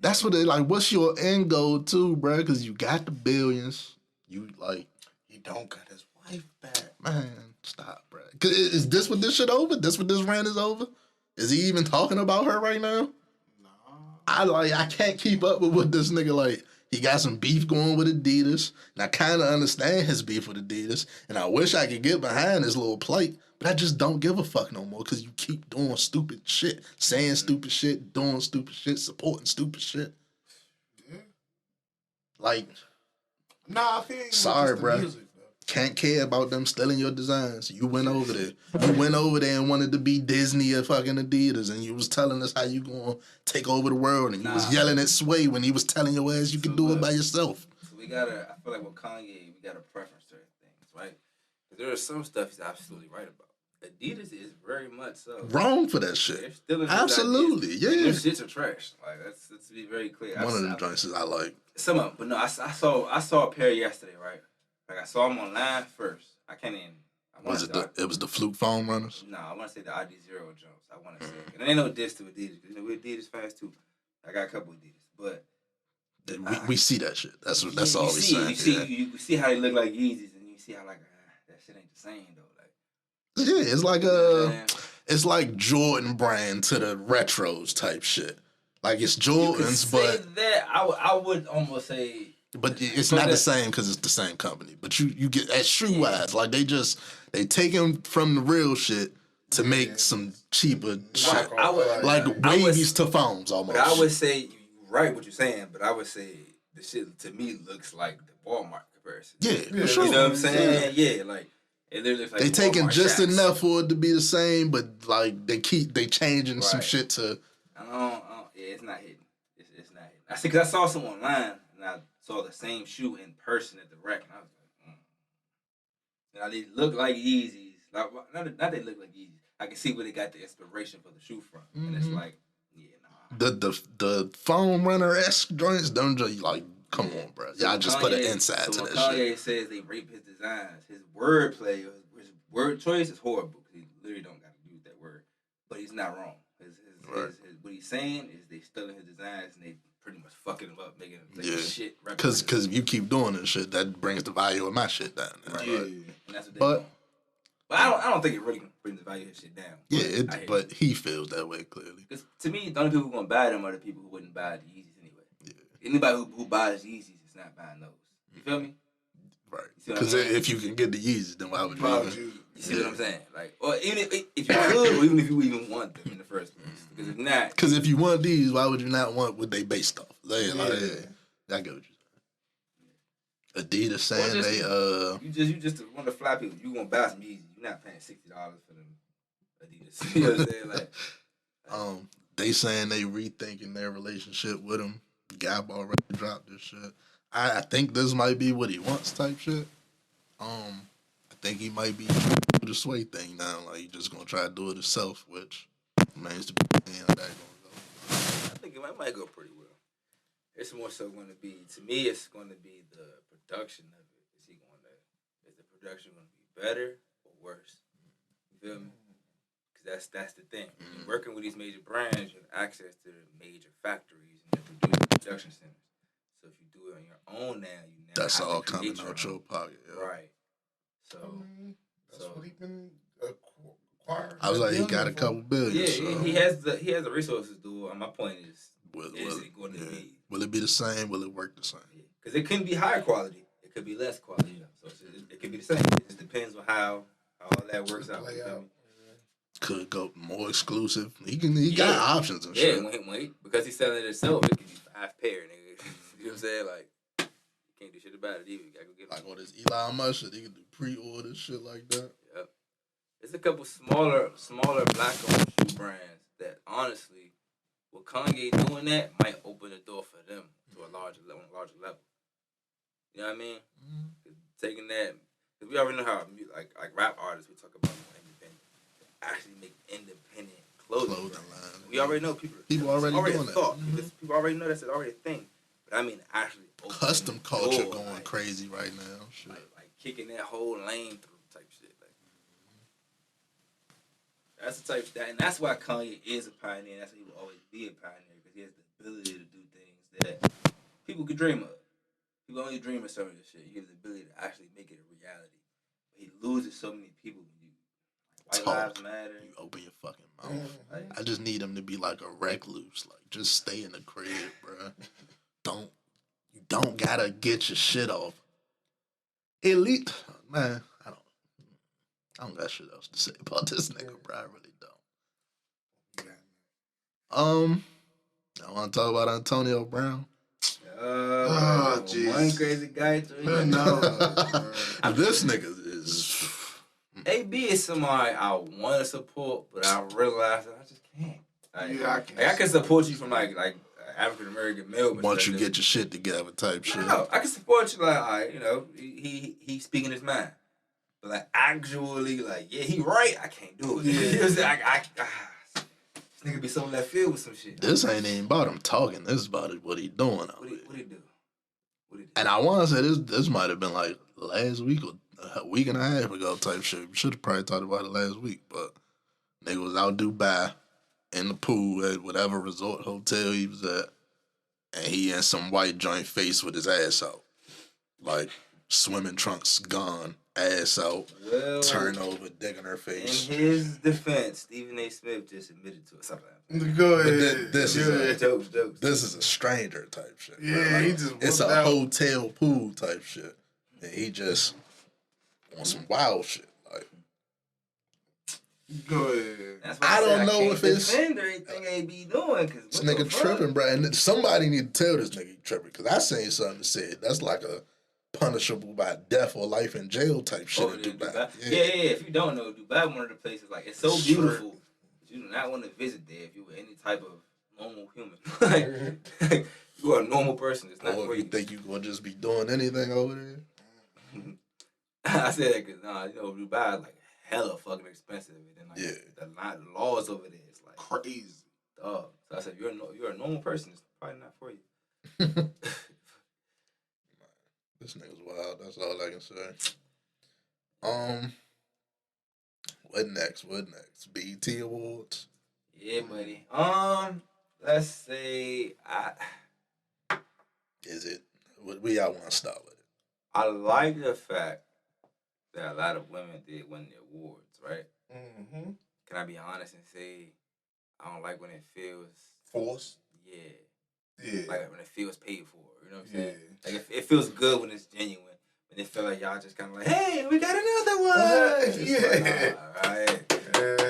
That's what they like. What's your end goal too, bro? Because you got the billions. You like. He don't got his wife back. Man, stop, bro. Is this what this shit over? This what this rant is over? Is he even talking about her right now? No. I can't keep up with what this nigga like. He got some beef going with Adidas, and I kind of understand his beef with Adidas, and I wish I could get behind his little plight, but I just don't give a fuck no more because you keep doing stupid shit, saying stupid shit, doing stupid shit, supporting stupid shit. Yeah. Like, nah, I feel sorry, bro. Music, can't care about them stealing your designs. You went over there. You went over there and wanted to be Disney or fucking Adidas, and you was telling us how you gonna take over the world, and you was yelling at Sway when he was telling your ass you could do it by yourself. So I feel like with Kanye, we got a preference to certain things, right? Because there is some stuff he's absolutely right about. Adidas is very much so wrong for that shit. They're stealing absolutely, ideas. yeah. And their shits are trash. Like let's be very clear. One of them joints I like. Some of them, but no, I saw a pair yesterday, right? Like I saw them online first. I can't even. It was the Fluke foam runners? No, I want to say the ID Zero jumps. I want to say, and there ain't no diss to Adidas because we're Adidas fans too. I got a couple of Adidas, but we see that shit. That's all we see. You see how they look like Yeezys, and you see how like that shit ain't the same though. Like yeah, it's like Jordan brand to the retros type shit. Like it's Jordans, but that I would almost say. But it's not the same because it's the same company. But you get at shoe wise, like they taking from the real shit to make some cheaper shit, like wavies to foams almost. But I would say you're right what you're saying, but I would say the shit to me looks like the Walmart comparison. Yeah, for sure. You know what I'm saying? Yeah, like it looks like they taking Walmart just Shacks. enough for it to be the same, but like they changing some shit to. Yeah, it's not hidden. It's not hidden. I see because I saw some online and I saw the same shoe in person at the rack, and I was like, Now they look like Yeezys. Not they look like Yeezys. I can see where they got the inspiration for the shoe from, and it's like, yeah, nah. The foam runner-esque joints, don't just like, come on, bro. So Y'all just put an Kanye- inside so to when that Kanye shit. says they rape his designs, his wordplay, his word choice is horrible. He literally don't got to use that word, but he's not wrong. Right. What he's saying is they stealing his designs and they pretty much fucking him up, making him like Yeah. shit. Cause if you keep doing this shit, that brings the value of my shit down. Right. Yeah. And that's what they But- doing. But I don't think it really brings the value of his shit down. Yeah, I hear but he feels that way clearly. Because to me, the only people who gonna buy them are the people who wouldn't buy the Yeezys anyway. Yeah. Anybody who buys Yeezys is not buying those. You feel me? Right. See what I'm Because saying? if you can get the Yeezys, then why would Why you? would you? You see what I'm saying? Like, or even if you could, or even if you even want them in the first place. Because if not, Because if you want these, why would you not want what they based off? They like, I get what you're saying. Adidas saying just- they you just one of the fly people. You gonna buy some Yeezys? You're not paying $60 for them Adidas. You know what I'm saying? Like, they saying they rethinking their relationship with him. Gap already dropped this shit. I think this might be what he wants type shit. I think he might be do the sway thing now. Like he just gonna try to do it himself, which remains to be seen how that gonna go. I think it might go pretty well. It's more so going to be, to me, it's going to be the production of it. Is the production going to be better or worse? You feel me? Because that's the thing. When you're working with these major brands, you have access to the major factories and the production centers. So if you do it on your own now, you now That's have all to create coming out your your pocket. Yeah. right. So That's what he been acquiring. I was like, he got a for. couple billion. yeah, so he has the resources to do it. My point is will it going to be? will it be the same? Will it work the same? Because it couldn't be higher quality. It could be less quality. So it could be the same. It just depends on how all that works out. Play You feel out. me? Could go more exclusive. He got options and Yeah, shit. because he's selling it himself, it could be 5 pair, nigga. You know what I'm saying? Like, you can't do shit about it either. You gotta go get it. Like on this Elon Musk shit, he can do pre-order shit like that. Yep. There's a couple smaller black-owned shoe brands that honestly, with Kanye doing that, might open the door for them to a larger level. You know what I mean? Taking that, because we already know how like rap artists, we talk about independent, actually make independent clothing Line. We already know people already it's doing that. thought, because people already know that's already a thing. But I mean, actually, opening Custom the culture door, going like, crazy right now. Shit. like kicking that whole lane through type shit. Like, that's the type and that's why Kanye is a pioneer. That's why he will always be a pioneer, because he has the ability to do things that people could dream of. People only dream of some of this shit. He has the ability to actually make it a reality. But he loses so many people when you White Talk. Lives Matter. You open your fucking mouth. Like, I just need him to be like a recluse. Like, just stay in the crib, bruh. You don't gotta get your shit off. At least, man, I don't got shit else to say about this nigga, bro. I really don't. I want to talk about Antonio Brown. jeez. one crazy guy. No. This nigga is. AB is somebody I want to support, but I realize that I just can't. Like, Yeah, I can't. like, I can support you from like African American male. Once you perspective. get your shit together, type shit. No, I can support you like, all right, you know, he speaking his mind, but like actually, like, yeah, he right. I can't do it. Yeah. You know what I'm saying? This nigga be so left field with some shit. This ain't even about him talking. This is about what he doing out What here. he do? And I want to say this might have been like last week or a week and a half ago type shit. We should have probably talked about it last week, but nigga was out Dubai in the pool at whatever resort hotel he was at, and he in some white joint face with his ass out. Like, swimming trunks gone, ass out, Well, turn over, dick in her face. in his defense, Stephen A. Smith just admitted to it. Something. Go But ahead. this is Go a- ahead. Jokes. This is a stranger type shit. bro. Yeah, Like, he just it's whooped a out. hotel pool type shit. And he just on some wild shit. Like, Go ahead. That's why I don't said know can't if it's- defend everything AB doing, because this nigga tripping, bro. And somebody need to tell this nigga he tripping. Because I seen something that said that's like a punishable by death or life in jail type shit in Dubai. Yeah. If you don't know, Dubai, one of the places, like, it's so beautiful, but you do not want to visit there if you were any type of normal human. Like, you are a normal person. It's not Or where if you think you gonna just be doing anything over there. I said that because, you know, Dubai is like hella fucking expensive. And then like Yeah. the laws over there is like Crazy. dog. So I said, you're a normal person. It's probably not for you. This nigga's wild. That's all I can say. What next? BET Awards. Yeah, buddy. Let's say Is it? We y'all want to start with it? I like the fact that a lot of women did win the awards, right? Mm-hmm. Can I be honest and say I don't like when it feels Force. yeah, Yeah. like when it feels paid for. You know what I'm saying? Like it feels good when it's genuine. When it feel like y'all just kind of like, hey, we got another one. It's Yeah. like, all right.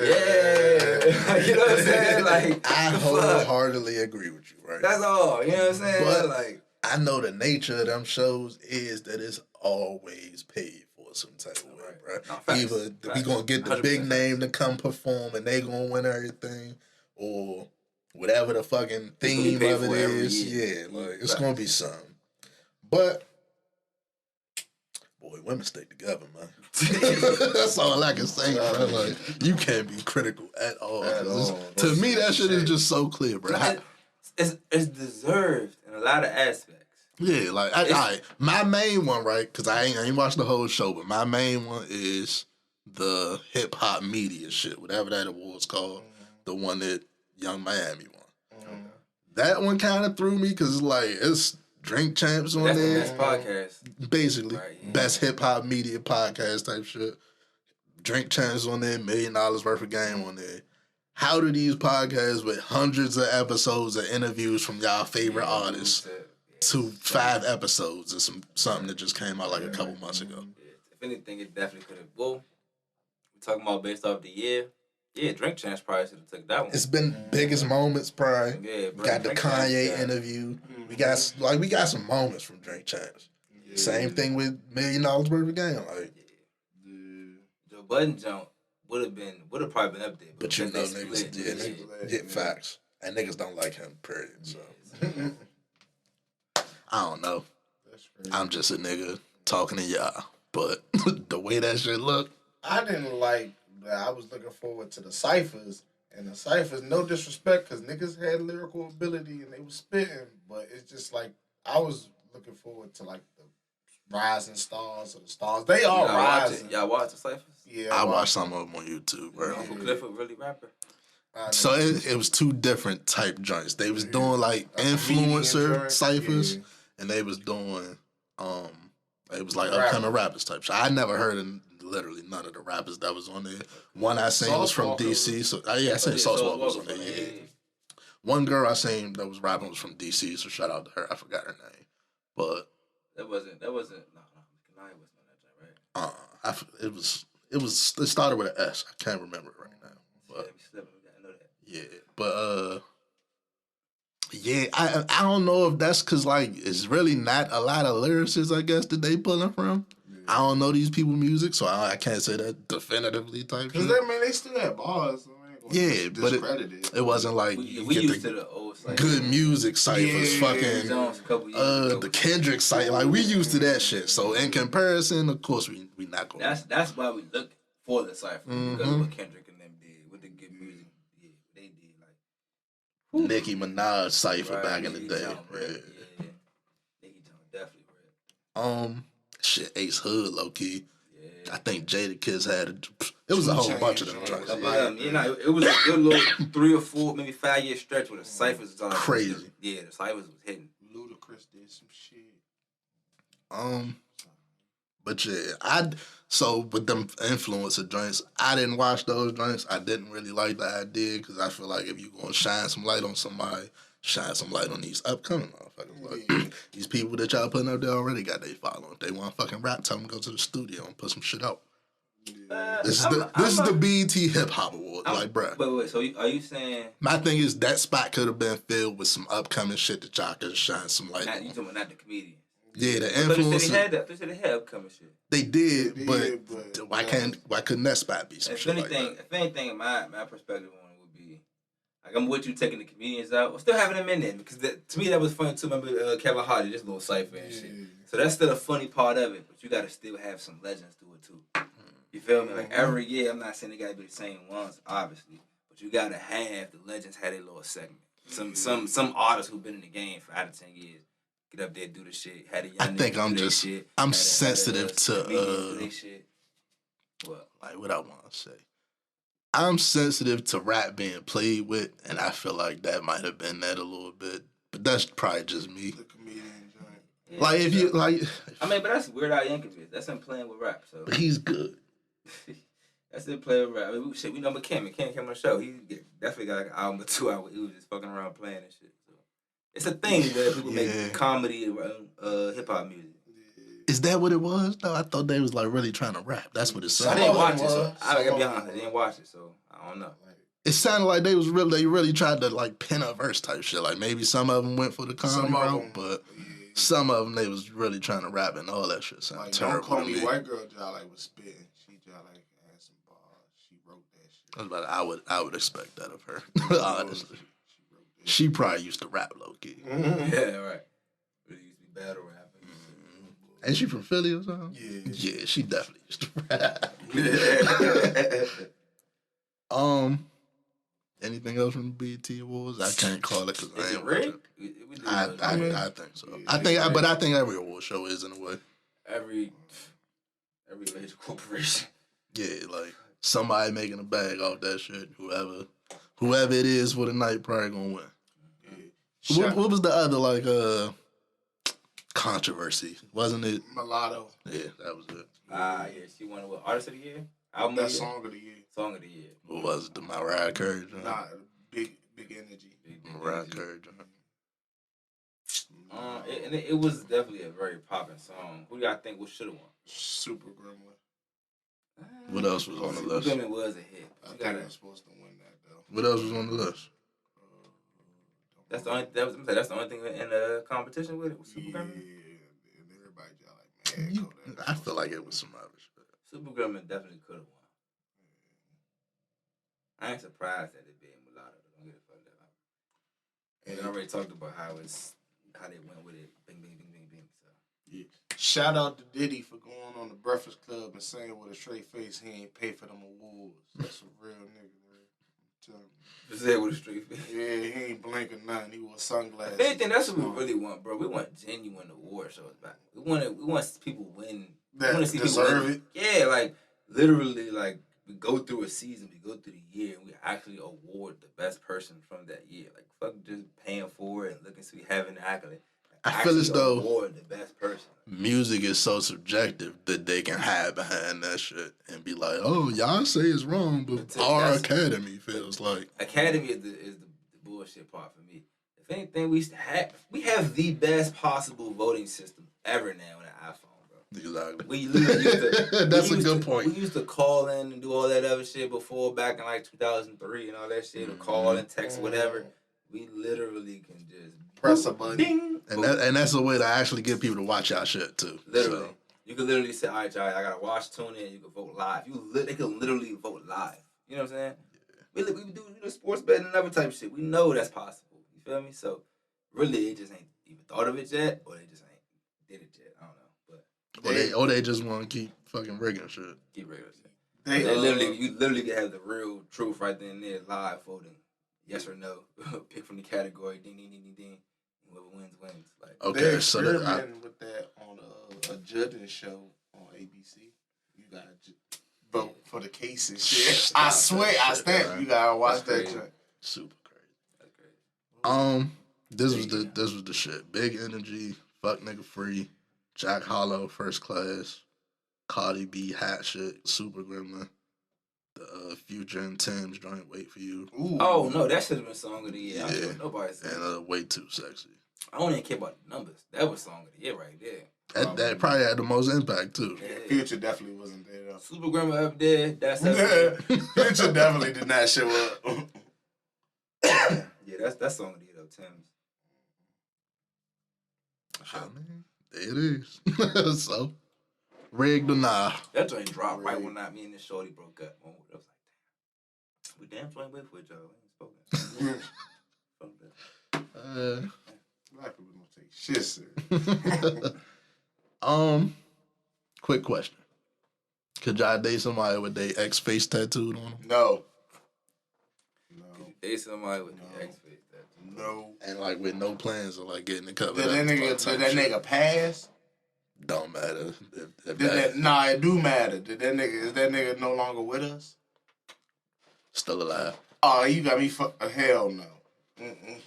Yeah. You know what I'm saying? Like I the fuck? wholeheartedly agree with you, right? That's all. You know what I'm saying? But like I know the nature of them shows is that it's always paid for some type of way, bro. No, facts. Either we Facts. gonna get the big 100% name to come perform and they gonna win everything, or whatever the fucking It's gonna be theme paid of it for every is. year. Yeah, like it's Facts. gonna be something. But boy, women stay together, man. That's all I can say, bro. Like you can't be critical at all. At all. To me, that shit is just so clear, bro. It's deserved in a lot of aspects. Yeah, like my main one, right? Because I ain't watched the whole show, but my main one is the hip hop media shit, whatever that award's called, the one that Young Miami won. That one kind of threw me because it's Drink Champs on That's the there, best podcast. basically Right, yeah. best hip hop media podcast type shit. Drink Champs on there, $1 million worth of game on there. How do these podcasts with hundreds of episodes of interviews from y'all favorite artists to 5 episodes or something that just came out like a couple months ago? If anything, it definitely could have. Well, we're talking about based off the year. Yeah, Drink Champs probably should have took that one. It's been biggest moments, probably. Yeah, We got the Drink Kanye Champs, interview. We got some moments from Drink Champs. Same thing with $1 million worth of game. Like, Joe Budden jump would have probably been up there. but you know, because they niggas, split. niggas get facts, and niggas don't like him. Period. So I don't know. That's crazy. I'm just a nigga talking to y'all, but the way that shit look, I didn't like that. I was looking forward to the ciphers, and the ciphers, no disrespect, because niggas had lyrical ability and they was spitting, but it's just like I was looking forward to like the rising stars or the stars. They all rising. Y'all watch the ciphers? Yeah, I watched some of them on YouTube, bro. Yeah. Uncle Clifford really rapper? So it was 2 different type joints. They was doing like A comedian influencer joint, ciphers, yeah. and they was doing it was like Rapper. upcoming rappers type shit. I never heard of literally none of the rappers that was on there. One I seen was from Sauce Walker. DC, so I seen Sauce Walker was on there. Yeah. One girl I seen that was rapping was from DC, so shout out to her. I forgot her name, but That wasn't. No, Kanai wasn't on that joint, right? it started with an S. I can't remember it right now, but. Yeah, we slipping. We gotta know that. Yeah, but I don't know if that's because like it's really not a lot of lyricists, I guess, that they pulling from. I don't know these people's music, so I can't say that definitively type Because shit. they still had bars. So I ain't gonna Yeah, but discredit it. It wasn't like We you used get to the the old ciphers. good music ciphers, Yeah, fucking Jones a couple years ago. the Kendrick cipher. Like we used to that shit. So in comparison, of course, we not going. That's why we look for the cipher because of what Kendrick and them did, what the good music did, what they did. Like Nicki Minaj cipher right, back in the Nicki day. Jones, Yeah. yeah. Nicki Jones definitely read. Shit, Ace Hood, low key. Yeah. I think Jadakiss had it was a whole bunch of them joints. It was a good little 3 or 4, maybe 5 year stretch where the ciphers was on. Crazy. Yeah, the ciphers was hitting. Ludacris did some shit. But yeah, so with them influencer joints, I didn't watch those joints. I didn't really like the idea because I feel like if you gonna shine some light on somebody, shine some light on these upcoming motherfuckers. Like these people that y'all putting up there already got they following. If they want to fucking rap, tell them to go to the studio and put some shit out. This is the BET Hip Hop Award. Like, bruh. Wait. So are you saying? My thing is that spot could have been filled with some upcoming shit that y'all could shine some light Not, you on. talking about not the comedian? Yeah, the But they said influencer. they had that. They said they had upcoming shit. They did, They but did, but why couldn't that spot be some If shit anything, like that? if anything, my perspective on it would be like I'm with you taking the comedians out, or still having them in there because to me that was funny too. Remember Kevin Hart, just a little cipher and shit. So that's still a funny part of it, but you got to still have some legends do it too. You feel me? Like every year, I'm not saying they gotta be the same ones, obviously, but you gotta have the legends had a little segment. Some artists who've been in the game for out of 10 years get up there do the shit. Had a young I think nigga I'm do they just shit. I'm Had a sensitive comedian do to they shit. What? like what I want to say. I'm sensitive to rap being played with, and I feel like that might have been that a little bit, but that's probably just me. The comedian joint. Yeah, Like if you like, I mean, but that's Weird Al Yankovic. That's him playing with rap. So but he's good. that's him playing with rap. I mean, we know McKim. McKim came on the show. Definitely got like an album or 2 out where he was just fucking around playing and shit. So it's a thing where people make comedy around hip hop music. Is that what it was? No, I thought they was like really trying to rap. That's what it I sounded. didn't Like. watch it, so I gotta be honest. I didn't watch it, so I don't know. It sounded like they really tried to like pin a verse type shit. Like maybe some of them went for the comedy route, but some of them they was really trying to rap and all that shit sounded Like, terrible. Don't Call to Me me. White Girl like was spitting. She like had some bars. She wrote that shit. I would expect that of her. Honestly, she probably used to rap low key. Yeah, right. Really used to be battle rapping. Ain't she from Philly or something? Yeah. Yeah, she definitely used to rap. Anything else from the BET Awards? I can't call it because I Is ain't it watching. rigged? I think so. Yeah, But I think every award show is in a way. Every major corporation. Yeah, like somebody making a bag off that shit. Whoever it is for the night probably gonna win. Yeah. What was the other like controversy? Wasn't it? Mulatto. Yeah, that was it. Yeah, she won what, Artist of the Year? Album of Best the Year? song of the year. Song of the Year. What was it? The Mariah Carey joint? Nah, big energy. Mariah Carey joint. It was definitely a very popping song. Who do y'all think should have won? Super Gremlin. What else was on the list? Gremlin was a hit. I think I'm supposed to win that though. What else was on the list? That's the only. That's the only thing in the competition with it. Was Super Yeah, Gremlin. and everybody just like, man, I feel like it was some other shit. Super Gremlin definitely could have won. I ain't surprised that it being Mulatto. Don't get it fucked up. And I already talked about how they went with it. Bing, bing, bing, bing, bing. So yeah. Shout out to Diddy for going on the Breakfast Club and saying with a straight face he ain't pay for them awards. That's a real nigga, man. I'm telling you. just say with a straight face. Yeah, he ain't blinking nothing. He wore sunglasses. If anything, that's what we really want, bro. We want genuine award shows back. We want people win. We want to see people deserve win. it. Yeah, like literally, like we go through a season, we go through the year, and we actually award the best person from that year. Like fuck, just paying for it and looking sweet, having the accolade. I feel as though award the best person. music is so subjective that they can hide behind that shit and be like, "Oh, y'all say it's wrong, but our Academy feels like." Academy is the bullshit part for me. If anything, we have the best possible voting system ever now on an iPhone, bro. Exactly. We literally used to, That's a good point. We used to call in and do all that other shit before, back in like 2003 and all that shit, or call and text, whatever. We literally can just Press a button. Ding. And that's a way to actually get people to watch our shit too. Literally. So, You can literally say, all right, y'all, I gotta watch, tune in, you can vote live. They can literally vote live. You know what I'm saying? Yeah. We do sports betting and other type of shit. We know that's possible. You feel me? So really, they just ain't even thought of it yet, or they just ain't did it yet. I don't know. But they just want to keep fucking rigging shit. keep regular shit. They literally can have the real truth right then and there, live voting. Yes or no. Pick from the category. Ding, ding, ding, ding, ding. Whoever wins, wins. Like, Okay, they're so experimenting with that on a judging show on ABC. You gotta vote for the case and shit. I swear, I stand. Right. You gotta watch That's that crazy. joint. super crazy. that's crazy. This was the shit. Big Energy, Fuck Nigga Free, Jack Harlow, First Class, Cardi B, Hat Shit, Super Gremlin, the Future and Tim's joint, Wait For You, Ooh. Oh, no, that should have been Song of the Year. Yeah. Nobody said and Way Too Sexy. I don't even care about the numbers. That was Song of the Year right there. That probably had the most impact too. Yeah. Future definitely wasn't there though. Super Grandma up there. That's Future definitely did not show up. yeah, that's Song of the Year though, Tim's. I mean, there it is. So, rigged or nah. That joint dropped right when me and this shorty broke up. I was like, damn. We damn sure ain't wait for each other. We ain't spoken. Fuck that. Black people don't take shit serious. Quick question. Could y'all date somebody with their ex face tattooed on them? No. Date somebody with the X face tattoo. No. And like with no plans of like getting it covered Did up. that nigga pass? Don't matter. Nah, it do matter. Is that nigga no longer with us? Still alive. Oh, you got me hell no. Mm-mm.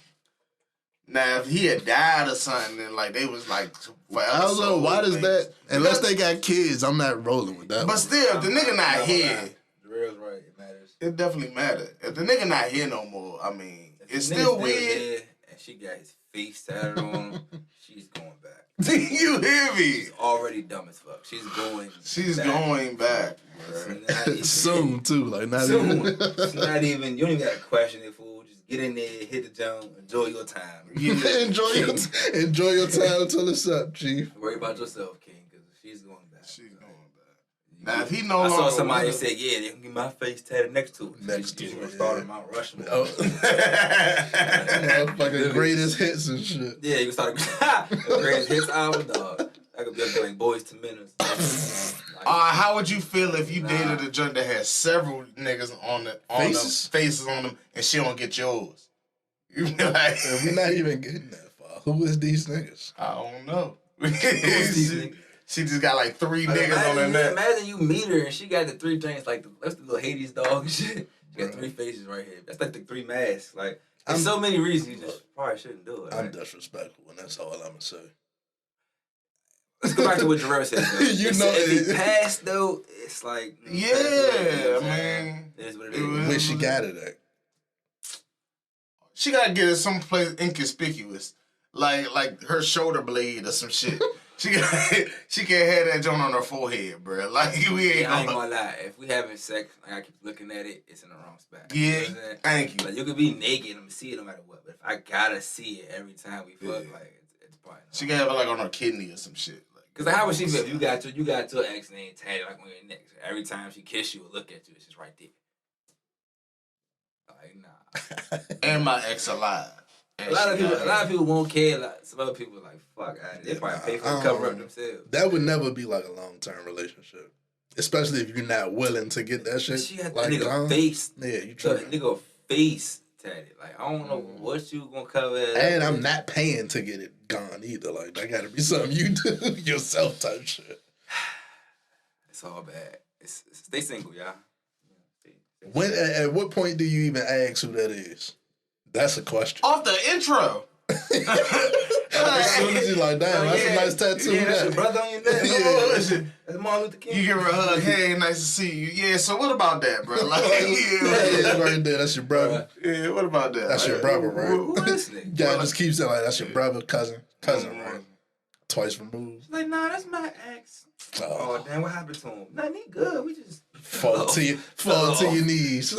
Now, if he had died or something, then like they was like forever. I don't know why does that. Unless Because- they got kids, I'm not rolling with that. But still, if the nigga not No, here, Darrell's right. It matters. it definitely matter. If the nigga not here no more, I mean, If it's the still nigga's weird. here and she got his face tatted on him, she's going back. You hear me? She's already dumb as fuck. She's going. She's back. going back. It's bruh. not even- Soon too, like not Soon. even. It's not even. You don't even got to question it, fool. Just get in there, hit the jump, enjoy your time. enjoy your time until it's up, Chief. Worry about yourself, King, because she's going back. She's going back. Now, if he no I longer saw somebody with us- say, "Yeah, they can get my face tatted next to it." Next to She's it, gonna yeah. start Mount Rushmore. Oh. Motherfucking greatest hits and shit. Yeah, you can start the greatest hits album, dog. I could be up there like Boys to Men. How would you feel if you Nah. dated a joint that has several niggas on Faces? them, faces on them, and she don't get yours? You be like, And we're not even getting that far. Who is these niggas? I don't know. these niggas? She just got like 3 Like, niggas on her neck. imagine you meet her and she got the 3 drinks, like that's the little Hades dog and shit. She got 3 faces right here. That's like the 3 masks. Like, there's so many reasons you just probably shouldn't do it. I'm Right? disrespectful, and that's all I'm gonna say. Let's go back to what Jarrell said. Though. You know if it. he passed though, it's like Yeah, I man. It is what it It is. was- Where she got it at? She gotta get it someplace inconspicuous, like her shoulder blade or some shit. She can't have that joint on her forehead, bro. Like we ain't Yeah, I ain't gonna. gonna lie. If we having sex, like I keep looking at it, it's in the wrong spot. Yeah, You know what I'm saying? thank you. Like you could be naked and see it no matter what, but if I gotta see it every time we fuck, Yeah. like it's probably not. She can have it like on her kidney or some shit. Cause like, how would she feel if you got your ex name tatted like on your neck? So every time she kiss you or look at you, it's just right there. Like nah. And my ex alive. And A lot she of got it. people won't care. Like, some other people are like fuck. They probably pay for the cover up themselves. That would never be like a long-term relationship, especially if you're not willing to get that shit. She had like the nigga gone. face. Yeah, you The tripping. nigga face tatted. Like I don't know what you gonna cover. It And up I'm with. not paying to get it gone either. Like that got to be something you do yourself type shit. It's all bad. Stay single, y'all. When at what point do you even ask who that is? That's a question. Off the intro. As soon as you like, damn, that's a nice tattoo. Yeah, that's your that. brother on your neck. Oh, listen, That's Martin Luther King. you give her a hug. Hey, nice to see you. Yeah. So what about that, bro? Like, Yeah, right there. That's your brother. yeah. What about that? That's your Like, brother, right? Who is this nigga? Yeah, just keep saying like that's your brother, cousin, right? Twice removed. She's like, nah, that's my ex. Oh, Oh, damn, what happened to him? Nothing, he good. We just fall to your knees.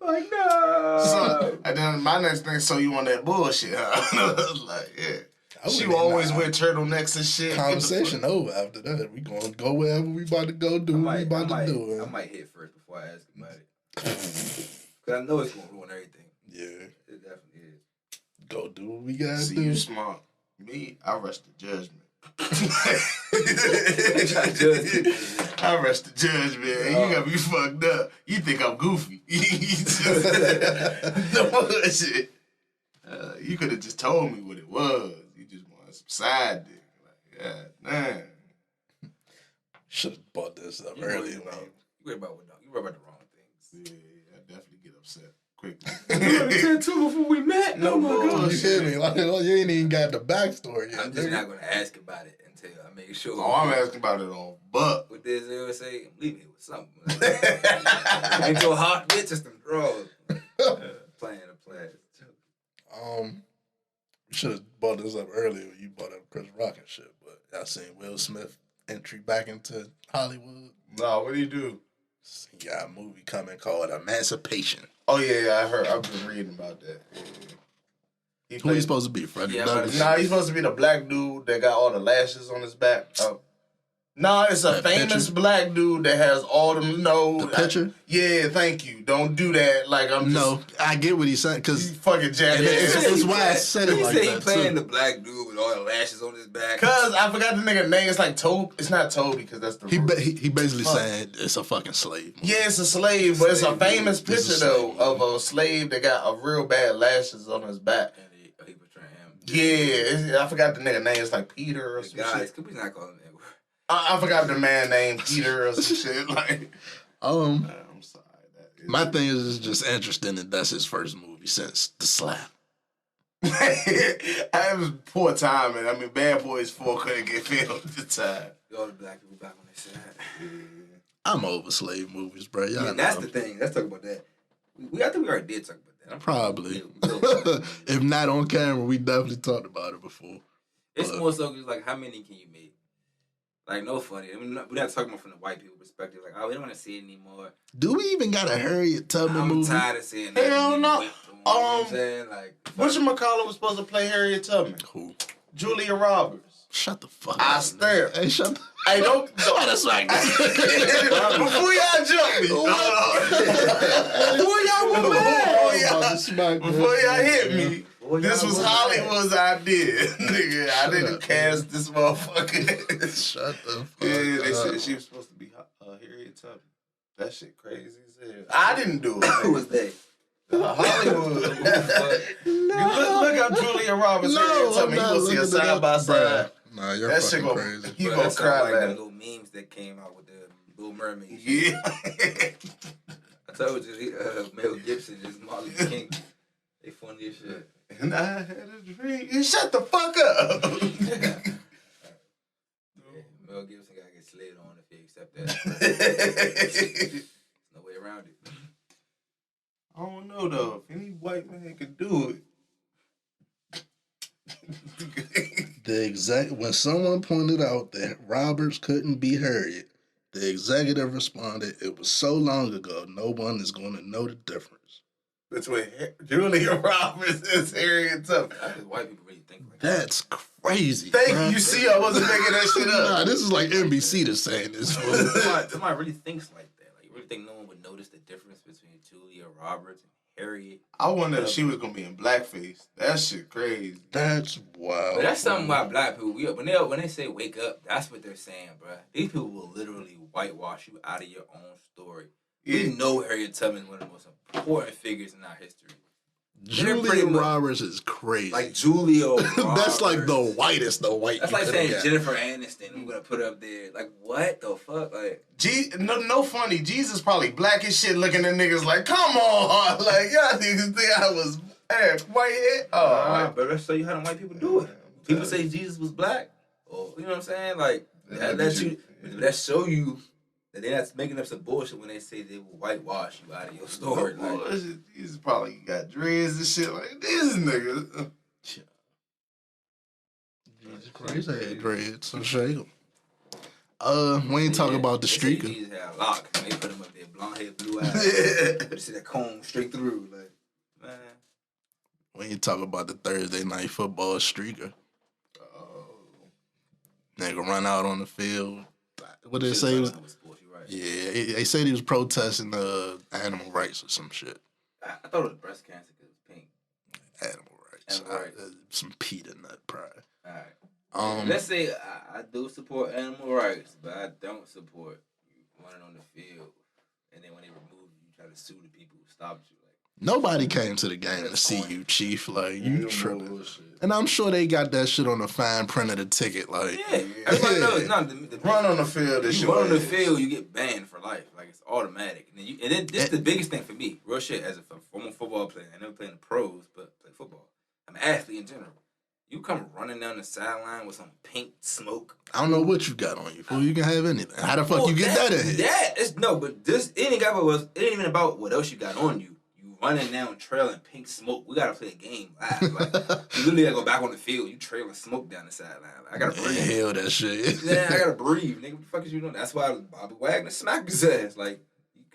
like, no. So, and then my next thing, so you on that bullshit, huh? Like, yeah. She will always wear turtlenecks and shit. Conversation over after that. We gonna go wherever we about to go do what we about to do. I might hit first before I ask about it. Because I know it's going to ruin everything. Yeah, It definitely is. go do what we gotta See, do. you smart. Me, I rush the judgment. I rush the judgment. You got me fucked up. You think I'm goofy. No bullshit. You could have just told me what it was. You just wanted some side dick. Like, God damn. Should have bought this up You earlier, worry man. about you worry about the wrong things. Yeah, I definitely get upset quickly. Tattoo before we met? No bullshit. You hear me? Like, oh, you ain't even got the backstory yet. I'm just nigga. not going to ask about it until I make sure. Oh, I'm asking about it on buck. With this, they would say, I'm leaving here with something. Ain't your hot bitch, just them draws. Playing a play. You should have bought this up earlier when you bought up Chris Rock and shit. But I seen Will Smith entry back into Hollywood. No, what do you do? He got a movie coming called Emancipation. Oh, yeah, I heard. I've been reading about that. Yeah. Who he supposed to be? Frederick Yeah, Douglass? Nah, he's supposed to be the black dude that got all the lashes on his back. Nah, it's a That famous picture? black dude that has all them. No, The picture? yeah, thank you. Don't do that. Like I'm just. No, I get what he's saying You because fucking jackass. It's why I said it He like said that, he playing too. the black dude with all the lashes on his back. Cause I forgot the nigga name. It's like Toby. It's not Toby because that's the. he basically Fuck. saying it's a fucking slave. Yeah, it's a slave, but it's a Slave famous movie. It's a picture slave though of a slave that got a real bad lashes on his back. And he portraying him. Yeah, I forgot the nigga name. It's like Peter or The some guys, shit. could we not call him that word? I forgot the man named Peter or some shit. Like, Um, I'm sorry. That is my thing is it's just interesting that that's his first movie since The Slap. I was poor timing. I mean, Bad Boys 4 couldn't get filmed at the time. All the black people back on their side. I'm over slave movies, bro. Y'all Yeah, that's know. the thing. Let's talk about that. I think we already did talk about that. I'm Probably. Yeah, If not on camera, we definitely talked about it before. it's more so just like, how many can you make? Like, no funny. I mean, we're not talking about from the white people perspective. Like, oh, we don't want to see it anymore. Do we even got a Harriet Tubman I'm movie? tired of seeing that. Hell getting no. whipped on, you know what I'm saying? Like, Whatchamacallit was supposed to play Harriet Tubman? Who? Julia Roberts. Shut the fuck I up. stare. Hey, shut the Hey, don't. Oh, that's right. Before y'all jump me. Before y'all were mad. Before y'all hit me. This was Hollywood's idea. Nigga, I didn't cast this motherfucker. Shut the fuck Yeah, they up. said she was supposed to be Harriet Tubman. That shit crazy as hell. I didn't do Who it. was they? Hollywood. Look up Julia Roberts. Harriet Tubman. You gonna see a side by side. Nah, you're That shit fucking gonna, crazy. you Bro, gonna that cry sound like like them little memes that came out with the Little Mermaid. Yeah. I told you, Mel Gibson is Martin Luther King. They funny as shit. And I had a dream. You shut the fuck up. Mel Gibson gotta get slid on if he accept that. There's no way around it. I don't know though. If any white man could do it. When someone pointed out that Roberts couldn't be Harriet, the executive responded, "It was so long ago, no one is going to know the difference." Between Julia Roberts and Harriet Tubman. I think white people really think like that. That's crazy. Thank bruh. you. See, I wasn't making that shit Nah, up. this is like NBC that's saying this. fool. Somebody really thinks like that. Like, you really think no one would notice the difference between Julia Roberts and Harriet? I wonder if she was gonna be in blackface. That shit crazy. That's wild. But that's something about black people. When they say wake up, that's what they're saying, bro. These people will literally whitewash you out of your own story. Yeah. We know Harriet Tubman is one of the most important figures in our history. They're Julia pretty much- Roberts is crazy. Like Julia That's like the Roberts. whitest the white. That's you like coulda saying got. Jennifer Aniston. I'm gonna put her up there. Like what the fuck? Like No funny. Jesus probably black as shit looking at niggas like, come on. Like, y'all niggas think I was white head? Oh, but let's show you how the white people do it. People say Jesus was black, or you know what I'm saying? Like that show you that they're not making up some bullshit when they say they will whitewash you out of your story. Like, He's probably got dreads and shit like this nigga. Jesus Christ, I had dreads. So shake 'em. We ain't talking about the they say streaker. Jesus had locks, and they put him up there, blonde hair, blue eyes. You see that comb straight through, like man. We ain't talking about the Thursday night football streaker. Nigga run out on the field. What they say? Was, Sports, you right. yeah, they said he was protesting animal rights or some shit. I thought it was breast cancer because it was pink. Animal rights. Animal rights. Some Peter nut pride. All right. Let's say I do support animal rights, but I don't support you running on the field, and then when they remove you, you try to sue the people who stopped you. Like Nobody came to the game to see you, Chief. Like, you tripping. And I'm sure they got that shit on the fine print of the ticket. Like, yeah, everybody knows. No, the Run on the field. you run on the field, you get banned for life. Like it's automatic. And then this is the biggest thing for me. Real shit. As a former football player, I never played in the pros, but play football. I'm an athlete in general. You come running down the sideline with some pink smoke. I don't know what you got on you, fool. You can have anything. How the fuck you get that in here? It ain't even about what else you got on you. You running down trailing pink smoke. We gotta play a game live. Like you literally gotta go back on the field. You trailing smoke down the sideline. Like, I gotta breathe. Hell, that shit. Yeah, I gotta breathe, nigga. What the fuck is you doing? That's why Bobby Wagner smacked his ass. Like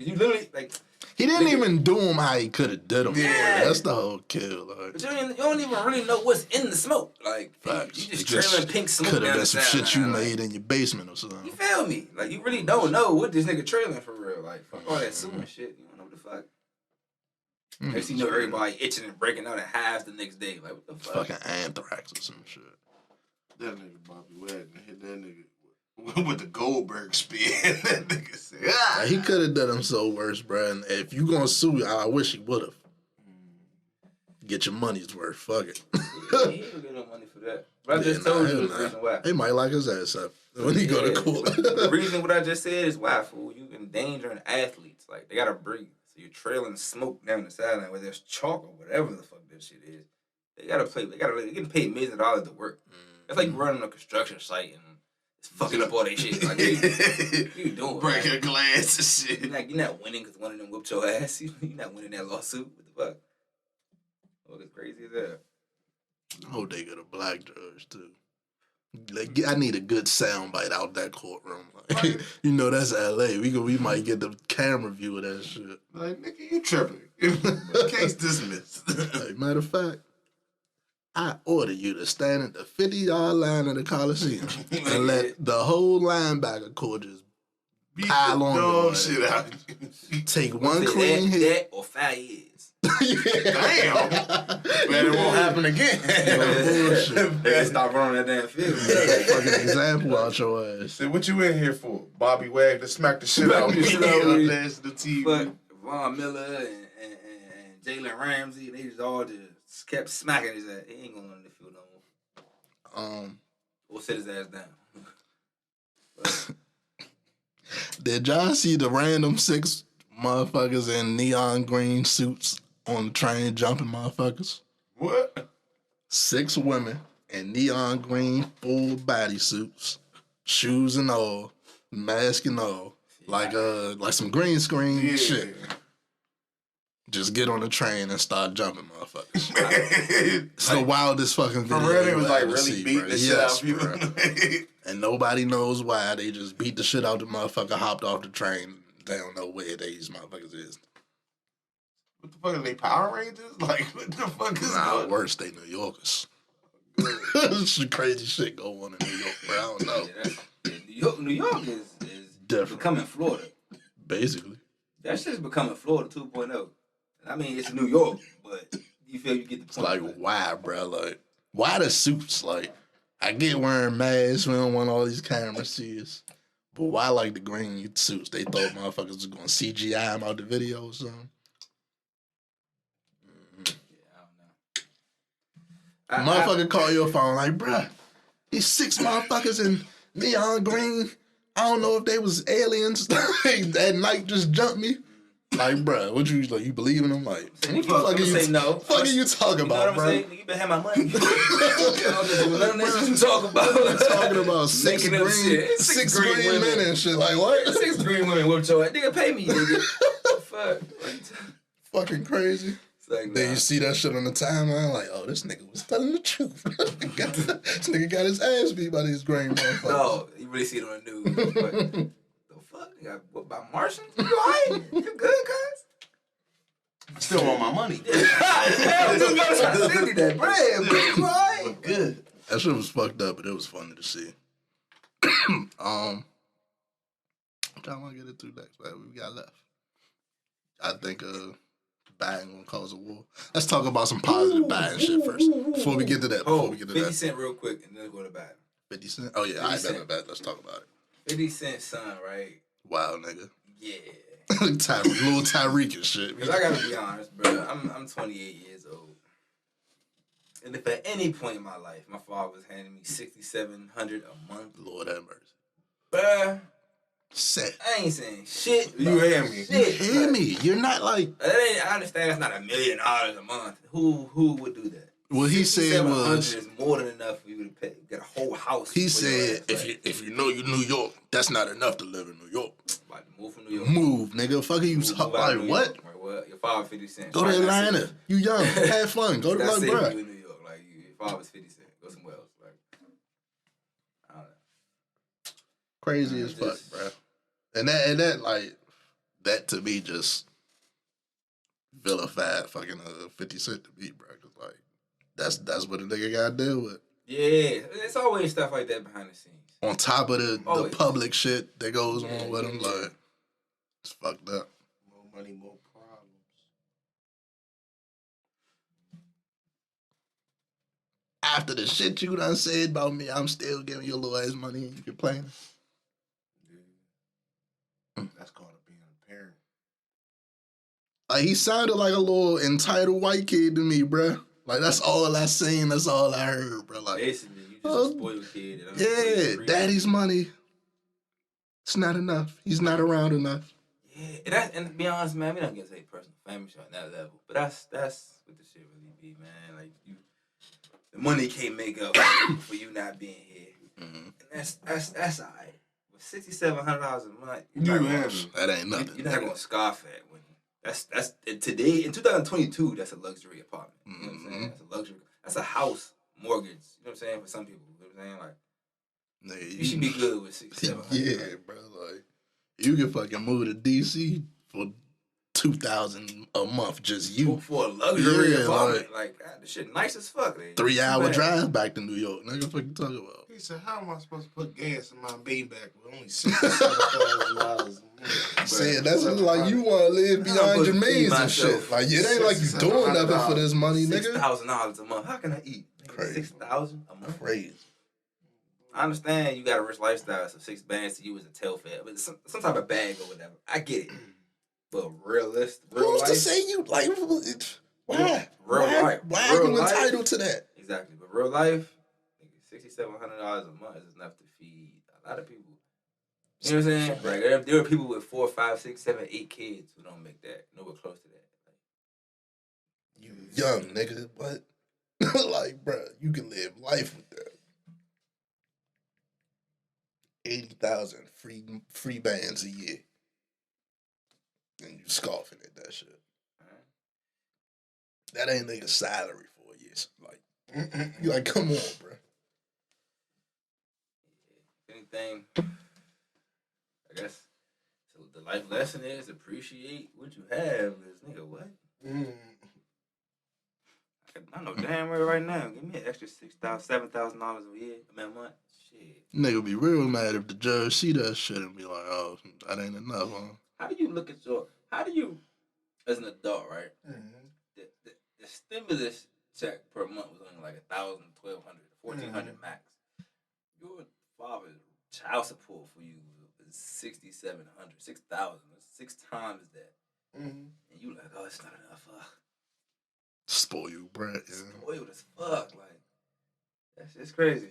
Cause you literally like. He didn't even do him how he could have did him. Yeah. That's the whole kill. Like. But you don't even really know what's in the smoke. Like, Facts. you just trailing pink smoke could down have been the some sideline. shit you Like, made in your basement or something. you feel me? Like, you really don't know what this nigga trailing for real. Like, fuck all that suing shit. You don't know what the fuck. Next thing you know, everybody itching and breaking out in halves the next day. Like, what the fuck? Fucking anthrax or some shit. That nigga Bobby Wagner hit that nigga with the Goldberg spear. That nigga said, ah! Like, he could have done him so worse, bro. And if you gonna sue, I wish he would have. Get your money's worth. Fuck it. He ain't get no money for that. But I just told you the reason why. They might lock his ass up when he go to court. The reason what I just said is why, fool. You endangering athletes. Like, they gotta breathe. So you're trailing smoke down the sideline where there's chalk or whatever the fuck that shit is. They gotta play. They're getting paid millions of dollars to work. That's like running a construction site and it's fucking up all that shit. Like, what you doing? Breaking like, glass and shit. you're not winning because one of them whooped your ass. You're not winning that lawsuit. What the fuck? What is crazy as that? I hope they get a black judge too. Like, I need a good sound bite out that courtroom. Like, you know, that's LA. We might get the camera view of that shit. Like, nigga, you tripping. Case dismissed. Like, matter of fact, I order you to stand at the 50-yard line of the Coliseum and let the whole linebacker court just Beat pile the on dog your shit ass. out. Take one Say clean hit. that or 5 years. Damn. Bet it won't happen again. Bullshit. They stop running that damn field. Fucking example out your ass. Say, what you in here for? Bobby Wagner smacked the shit out of me. On the TV. But Von Miller and Jalen Ramsey, they just all just kept smacking his ass. He ain't going on the field no more. We'll sit his ass down. But, Did y'all see the random 6 motherfuckers in neon green suits on the train jumping motherfuckers? What? 6 women in neon green full body suits, shoes and all, mask and all, like some green screen shit. Just get on the train and start jumping, motherfuckers. It's the wildest fucking video. For real, they you was will like ever really see, beating bro. the shit out Yes, of people. bro. And nobody knows why. They just beat the shit out the motherfucker, hopped off the train. They don't know where these motherfuckers is. What the fuck are they, Power Rangers? Like, what the fuck is Nah, going worse, they New Yorkers. Some crazy shit go on in New York, bro. I don't know. New York is Different. becoming Florida. Basically. That shit's becoming Florida 2.0. I mean, it's New York, but you feel you get the It's point. like, why, bro? Like, why the suits? Like, I get wearing masks. We don't want all these cameras see us. But why, like, the green suits? They thought motherfuckers was going to CGI them out the video or something. I don't know. Motherfucker call your phone like, bruh, these 6 motherfuckers in neon green. I don't know if they was aliens. That night just jumped me. Like, bruh, what you like? You believe in them? Like, I'm what the gonna fuck are say you? no. Fuck are you talking You know what about, I'm bro? saying? You better have my money. None of this you talk about. Talking about 6 Making up green, shit. 6 green green women. men and shit. Like, what? 6 green women whooped your ass. Nigga, pay me, nigga. Fuck. Fucking crazy. It's like, Then nah. you see that shit on the timeline, like, oh, this nigga was telling the truth. This nigga got his ass beat by these green motherfuckers. No, you really see it on the news. But, the fuck? You got what about Martians? You alright? You good, guys? I still want my money. Hell, just gotta send you that bread, bro. You alright? Good. That shit was fucked up, but it was funny to see. What y'all want to get into next, man? We got left. I think Biden gonna cause a war. Let's talk about some positive Biden shit first. Before we get to that. Oh, 50 Cent real quick, and then go to Biden. 50 Cent? Oh, yeah, I 50 bet that. Let's talk about it. 50 Cent son, right? Wow, nigga. Yeah. Little Tyreek and shit. Because I gotta be honest, bro. I'm 28 years old. And if at any point in my life my father was handing me $6,700 a month, Lord have mercy. bruh, Set. I ain't saying shit. You bro. hear me? You Shit, hear bruh. me? You're not like. I understand that's not $1 million a month. Who would do that? What he said was. $6,700 is more than enough for you to pay, get a whole house. He for your said, ass, if you know you're New York, that's not enough to live in New York. about to move from New York. Move, nigga. Fuck you. Move out of Like, New what? York. Like, what? Your father 50 Cent. Go to Right, that's Atlanta. safe. You young. Have fun. Go to That's like, safe for bruh. you in New York. Like, your father's 50 Cent. Go somewhere else. Like, I don't know. Crazy Yeah, as fuck, just- bruh. And that, like, that to me just vilified fucking 50 Cent to me, bro. 'Cause like that's what a nigga gotta deal with. Yeah, it's always stuff like that behind the scenes. On top of the Always. public shit that goes Yeah, on with him, yeah. like it's fucked up. More money, more problems. After the shit you done said about me, I'm still giving you a little ass money and you complaining. Yeah. That's called being a parent. Like he sounded like a little entitled white kid to me, bruh. Like that's all I seen, that's all I heard, bro. Like Basically, you just a spoiled kid. that yeah, appreciate daddy's it. money. It's not enough. He's not around enough. Yeah, and to be honest, man, we don't get to say personal family shit on that level, but that's what the shit really be, man. Like the money can't make up for you not being here, and that's alright. With $6,700 a month, That ain't nothing. you're not gonna scoff at when that's today in 2022. That's a luxury apartment. You know what I'm saying? That's a luxury. That's a house mortgage. You know what I'm saying? For some people, you know what I'm saying? Like Nigga, you should be good with $6,700. Yeah, bro. Like you can fucking move to DC for $2,000 a month, just you. For a luxury Yeah, apartment. Like, God, this shit nice as fuck. Man. 3-hour drive back to New York. Nigga, what you talking about? He said, "How am I supposed to put gas in my Maybach with only $67,000?" Saying that's just like you want to live beyond your means and shit. Like it ain't like you doing nothing for this money, nigga. $6,000 a month. How can I eat? Crazy. $6,000 a month. Crazy. I understand you got a rich lifestyle, so 6 bands to you is a tailfare, but some type of bag or whatever. I get it. But real Who's life. to say you like? Why? Real life. Why are you entitled to that? Exactly. But real life, $6,700 a month is enough to feed a lot of people. You know what I'm saying? Like there are people with 4, 5, 6, 7, 8 kids who don't make that. Nowhere close to that. You young nigga, but like, bro, you can live life with that. 80,000 free bands a year, and you scoffing at that shit. That ain't nigga's salary for a year. So like, you like, come on, bro. Anything, I guess. So the life lesson is appreciate what you have. Cause nigga, what? I know damn well right now. Give me an extra $6,000, $7,000 a year, a month. Shit. Nigga be real mad if the judge see that shit and be like, oh, that ain't enough, huh? How do you, as an adult, right? The stimulus check per month was only like $1,000, $1,200, $1,400 max. Your father's child support for you is $6,700, $6,000. That's 6 times that. And you like, oh, it's not enough. Spoiled brat, yeah. Spoiled as fuck. Like, that's just crazy.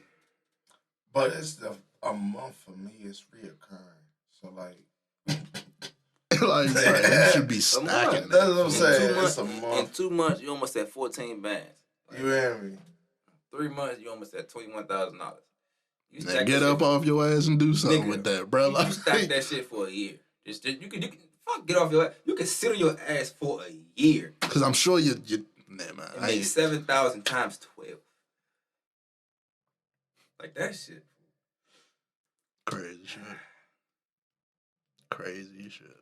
But it's a month for me. It's reoccurring. So like, like, you should be stacking that's that. what I'm saying. It's a In month. 2 months, you almost at 14 bands. Like, You hear me? 3 months, you almost at $21,000. You Now get up off your ass and do something with that, bro. You stack that shit for a year. Just you can fuck get off your ass. You can sit on your ass for a year. Cause I'm sure you man, And make 7,000 times 12. Like that shit. Crazy shit. Crazy shit.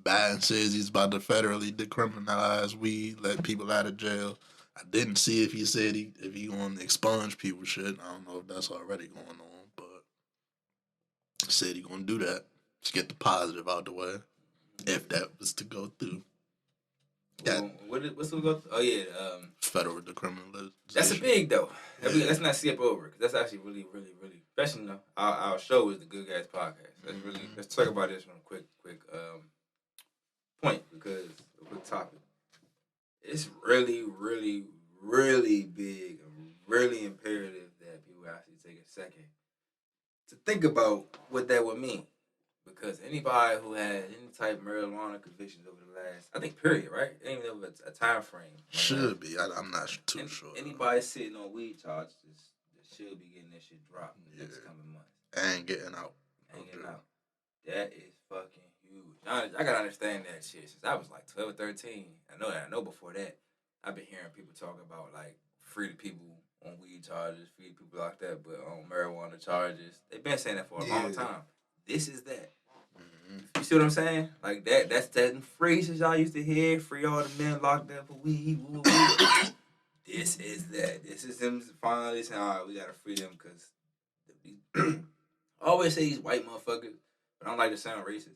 Biden says he's about to federally decriminalize weed, let people out of jail. I didn't see if he said if he gonna expunge people shit. I don't know if that's already going on, but he said he gonna do that. Just get the positive out the way. If that was to go through. Yeah. What's it go? Oh yeah, Federal decriminalization. that's a big though. Let's not skip over it because that's actually really, really, really. Especially our show is the Good Guys Podcast. Let's talk about this from a quick point because a quick topic. It's really, really, really big and really imperative that people actually take a second to think about what that would mean. Because anybody who had any type of marijuana convictions over the last, I think, period, right? Ain't even over a time frame. Should be. I'm not too sure. Anybody sitting on weed charges should be getting that shit dropped in the next coming months. And getting out. Out. That is fucking huge. I gotta understand that shit since I was like 12 or 13. I know before that, I've been hearing people talk about like free the people on weed charges, free the people like that, but on marijuana charges. They've been saying that for a long time. This is that. You see what I'm saying? Like that's that phrases y'all used to hear. Free all the men locked up for weed. Woo, woo. This is that. This is them finally saying, all right, we gotta free them because I always say these white motherfuckers, but I don't like to sound racist.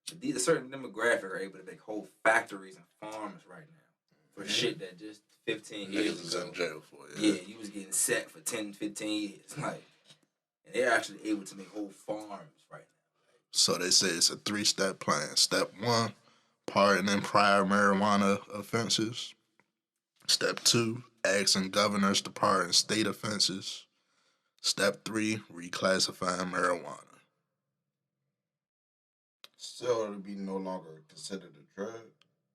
But these a certain demographic are able to make whole factories and farms right now for shit that just 15 Niggas years is ago. in jail for it. Yeah, you was getting set for 10, 15 years. Like, and they're actually able to make whole farms right now. So they say it's a 3-step plan. Step 1, pardoning prior marijuana offenses. Step 2, asking governors to pardon state offenses. Step 3, reclassifying marijuana. So it'll be no longer considered a drug.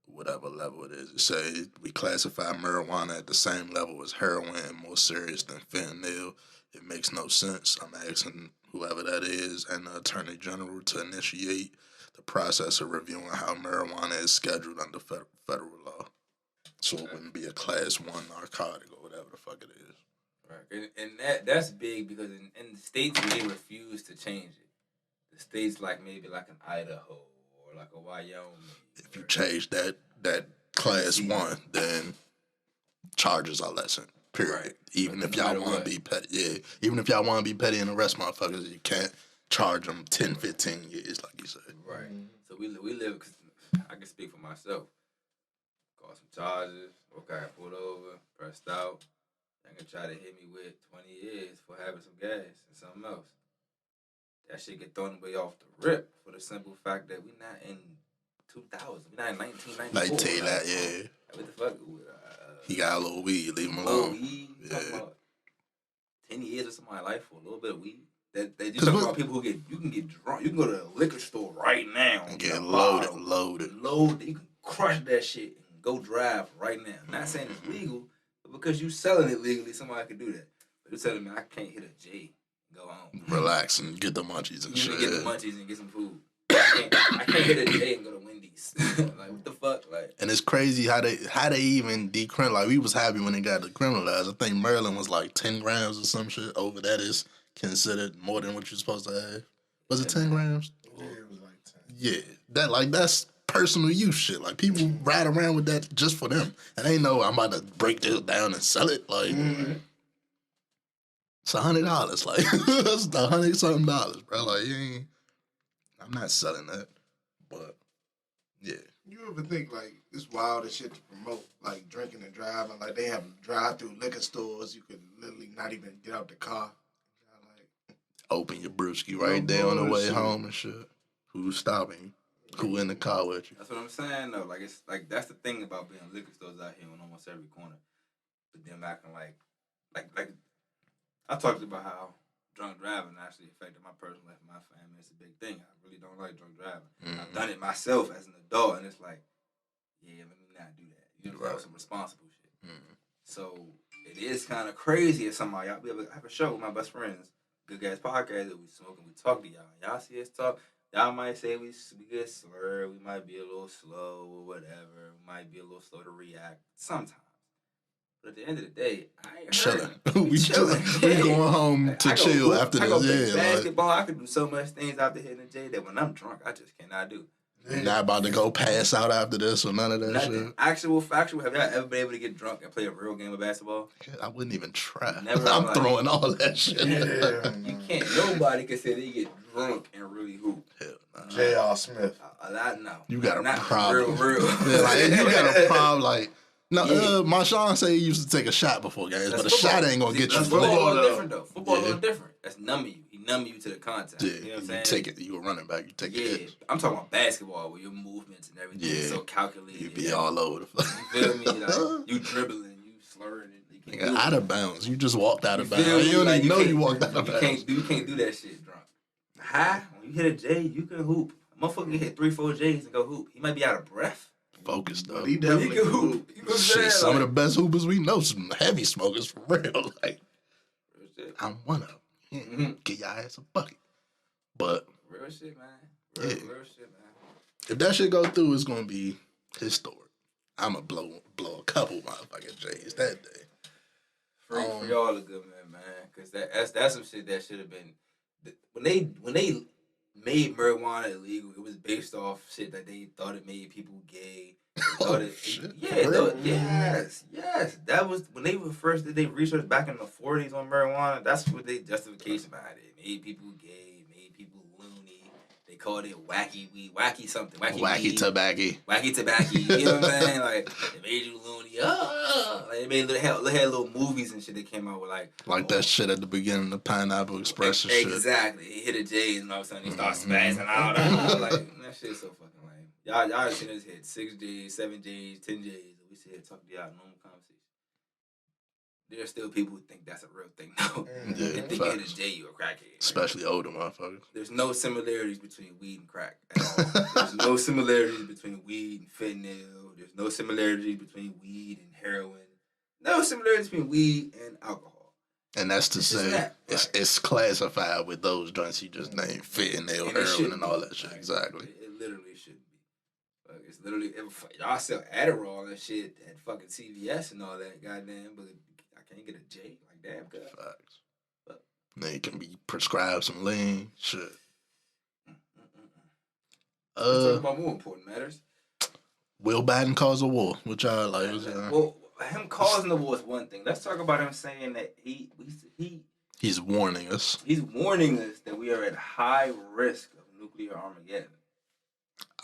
Whatever level it is. It say we classify marijuana at the same level as heroin, more serious than fentanyl. It makes no sense. I'm asking whoever that is and the Attorney General to initiate the process of reviewing how marijuana is scheduled under federal law. So it wouldn't be a class 1 narcotic or whatever the fuck it is. Right. And that's big because in the states they refuse to change it. The states like maybe like an Idaho or like a Wyoming. If you change that class 1, then charges are lessened. Period. Right. Even But if no y'all matter want what. to be petty, even if y'all want to be petty and arrest motherfuckers, you can't charge them 10, 15 years, like you said. Right. So we live. Cause I can speak for myself. Caught some charges. Okay, I pulled over, pressed out. They gonna try to hit me with 20 years for having some gas and something else. That shit get thrown away off the rip for the simple fact that we not in 2000. We not in 1994. Like, tell you that, yeah. Like, what the fuck? He got a little weed, leave him Little alone. weed. You Yeah. talking about 10 years of somebody's life for a little bit of weed. That you 'Cause talking what- about people who you can get drunk. You can go to the liquor store right now And and get a loaded, bottle. loaded. Load. You can crush that shit and go drive right now. Not saying it's legal, but because you selling it legally, somebody could do that. But you're telling me I can't hit a J and go home. Relax and get the munchies and You shit. can get the munchies and get some food. I can't hit a J and go to Wendy's. Like, what the fuck? Like, And it's crazy how they even decriminalize. Like, we was happy when they got decriminalized. I think Maryland was like 10 grams or some shit. Over that is considered more than what you're supposed to have. Was it 10 grams? Yeah, it was like 10. Yeah, that's personal use shit. Like, people ride around with that just for them, and they know I'm about to break this down and sell it. Like, it's $100. Like, that's $100-something, bro. Like, I'm not selling that. But yeah, You ever think like it's wild as shit to promote like drinking and driving? Like they have drive-through liquor stores. You could literally not even get out the car. Like, open your brewski right there on the way bullshit. home and shit. Who's stopping you? Who in the car with you? that's what I'm saying though. Like, it's like that's the thing about being liquor stores out here on almost every corner. But them acting like I talked about how drunk driving actually affected my personal life and my family. It's a big thing. I really don't like drunk driving. I've done it myself as an adult, and it's like, yeah, let me not do that. You know, Right. some responsible shit. So it is kind of crazy if somebody we have a show with my best friends, Good Gas Podcast, that we smoke and we talk to y'all. Y'all see us talk. Y'all might say we get slurred. We might be a little slow or whatever. We might be a little slow to react sometimes. But at the end of the day, I ain't Chilling. hurting. we chilling. We going home to I go chill hoop, after I go this. play Yeah, like, basketball. I can do so much things after hitting the J that when I'm drunk, I just cannot do. not about to go pass out after this or none of that Nothing. shit. Actual, factual. Have y'all ever been able to get drunk and play a real game of basketball? I wouldn't even try. Never, I'm like- throwing all that shit. Yeah, You can't. Nobody can say they get drunk and really hoop. Hell nah. J.R. Smith. A lot, no. You got a Not problem. Real. Yeah, like, you got a problem. Like, no, Marshawn said he used to take a shot before games, That's but a football. shot ain't gonna get you. That's Football, football a little though. different though. Football a Yeah. little different. That's numbing you. He numb you to the contact. yeah, You know what I'm you saying? take it. You a running back. You take Yeah, it. I'm talking about basketball where your movements and everything is Yeah. so calculated. You be all over the place. You feel me? Like, you dribbling, you slurring it. You can't do Out it. of bounds. You just walked out of You feel bounds. me? You don't Like, even know you can't- walked out of you bounds. can't do that shit drunk. High, when you hit a J, you can hoop. A motherfucker can hit 3-4 J's and go hoop. He might be out of breath. Focused though. but he But definitely he can hoop. You know what I'm Shit, saying? some of the Like, best hoopers we know, some heavy smokers for real. Like, real shit. I'm one of them. Yeah, Mhm. get your ass a bucket. But Real shit, man. Yeah. Real shit, man. if that shit go through, it's gonna be historic. I'ma blow a couple motherfucking J's that day. Free y'all a good man, cause that's some shit that should have been when they made marijuana illegal. It was based off shit that they thought it made people gay. They thought shit. Yeah, For real? yes. That was when they were first did they research back in the 40s on marijuana. That's what they justification behind it. It made people gay, made people loony. They called it wacky weed, wacky something, wacky weed, tobacco. wacky tobacco. You know what I'm saying? Like it made you loony. Like they made they had little movies and shit that came out with Like that shit at the beginning of Pineapple Express and shit. Exactly. He hit a J and all of a sudden he starts spazzing out. Like that shit's so fucking lame. Y'all seen us hit 6 J's, 7 J's, 10 J's, and we sit here talking to y'all normal conversation. There's still people who think that's a real thing. No, Yeah, they think you hit a J, you a crackhead. Especially older motherfuckers. There's no similarities between weed and crack at all. There's no similarities between weed and fentanyl. There's no similarities between weed and heroin. No similarities between weed and alcohol. And that's to It's just say, that, it's classified with those joints you just named, fentanyl, And it heroin, shouldn't and all be. that shit. Like, Exactly. It literally shouldn't be. Like, it's literally y'all sell Adderall and shit at fucking CVS and all that, goddamn. But I can't get a J. Like damn, good. Facts. But- They can be prescribed some lean shit. Let's talk about more important matters. Will Biden cause a war? Which y'all like? Well, him causing the war is one thing. Let's talk about him saying that He's warning us. he's warning us that we are at high risk of nuclear Armageddon.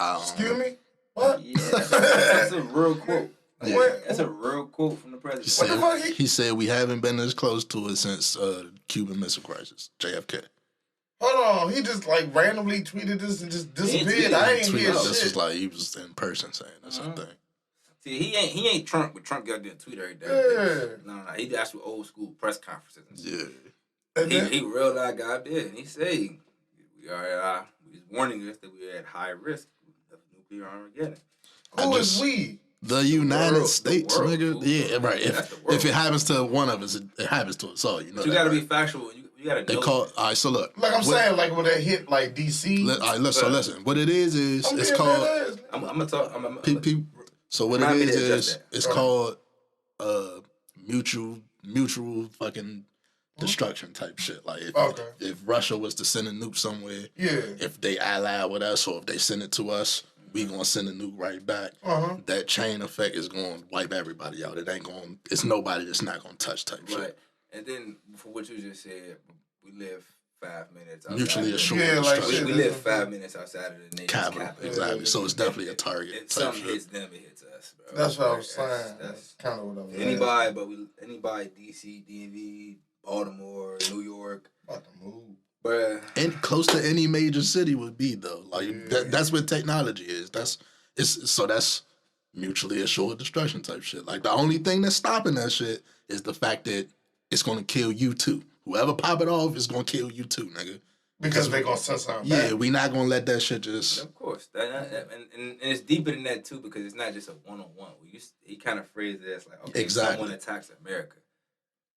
Excuse me? What? Yeah, that's a real quote. Like, Yeah. That's a real quote from the He president. What the said, fuck? he said we haven't been this close to it since Cuban Missile Crisis, JFK. Hold on. He just like randomly tweeted this and just disappeared. tweeted I it. ain't Tweet hear out, this shit. was like he was in person saying this Uh-huh. thing. See, he ain't Trump, but Trump got to tweet every day. Yeah. No, he actually old school press conferences. And stuff. Yeah. And then, He real live guy did, and he said we are he's warning us that we're at high risk of nuclear Armageddon. who is we? The United world, States, the world, nigga. fool. Yeah, right. That's the world. If it happens to one of us, it happens to us all. You know But you that, got to right? be factual. You got to They know. call. All right, so look. Like I'm what- saying, like when they hit like DC. All right, listen. So listen. What it is I'm it's being called. badass. I'm gonna talk. I'm So what it Remind me to is adjust that. it's Right. called mutual fucking destruction type shit. Like Okay. if Russia was to send a nuke somewhere, Yeah. if they ally with us or if they send it to us, we gonna send a nuke right back. Uh-huh. That chain effect is gonna wipe everybody out. It ain't gonna. It's nobody that's not gonna touch type right. shit. And then for what you just said, we live 5 minutes outside Mutually of the- assured Yeah, like destruction. We shit. live 5 minutes outside of the nation's Capital, capital. exactly. So it's definitely a target If type something shit. hits them, it hits us, bro. That's what I Like, was saying. That's kind of what I was anybody, but anybody, DC, DMV, Baltimore, New York, about to move. bruh. And close to any major city would be though. Like Yeah. that's what technology is. That's mutually assured destruction type shit. Like the only thing that's stopping that shit is the fact that it's gonna kill you too. Whoever pop it off is gonna kill you too, nigga. Because they gonna send something Yeah, back. we not gonna let that shit just. Of course, and it's deeper than that too because it's not just a one-on-one. He kind of phrased it as like, okay, Exactly. someone attacks America.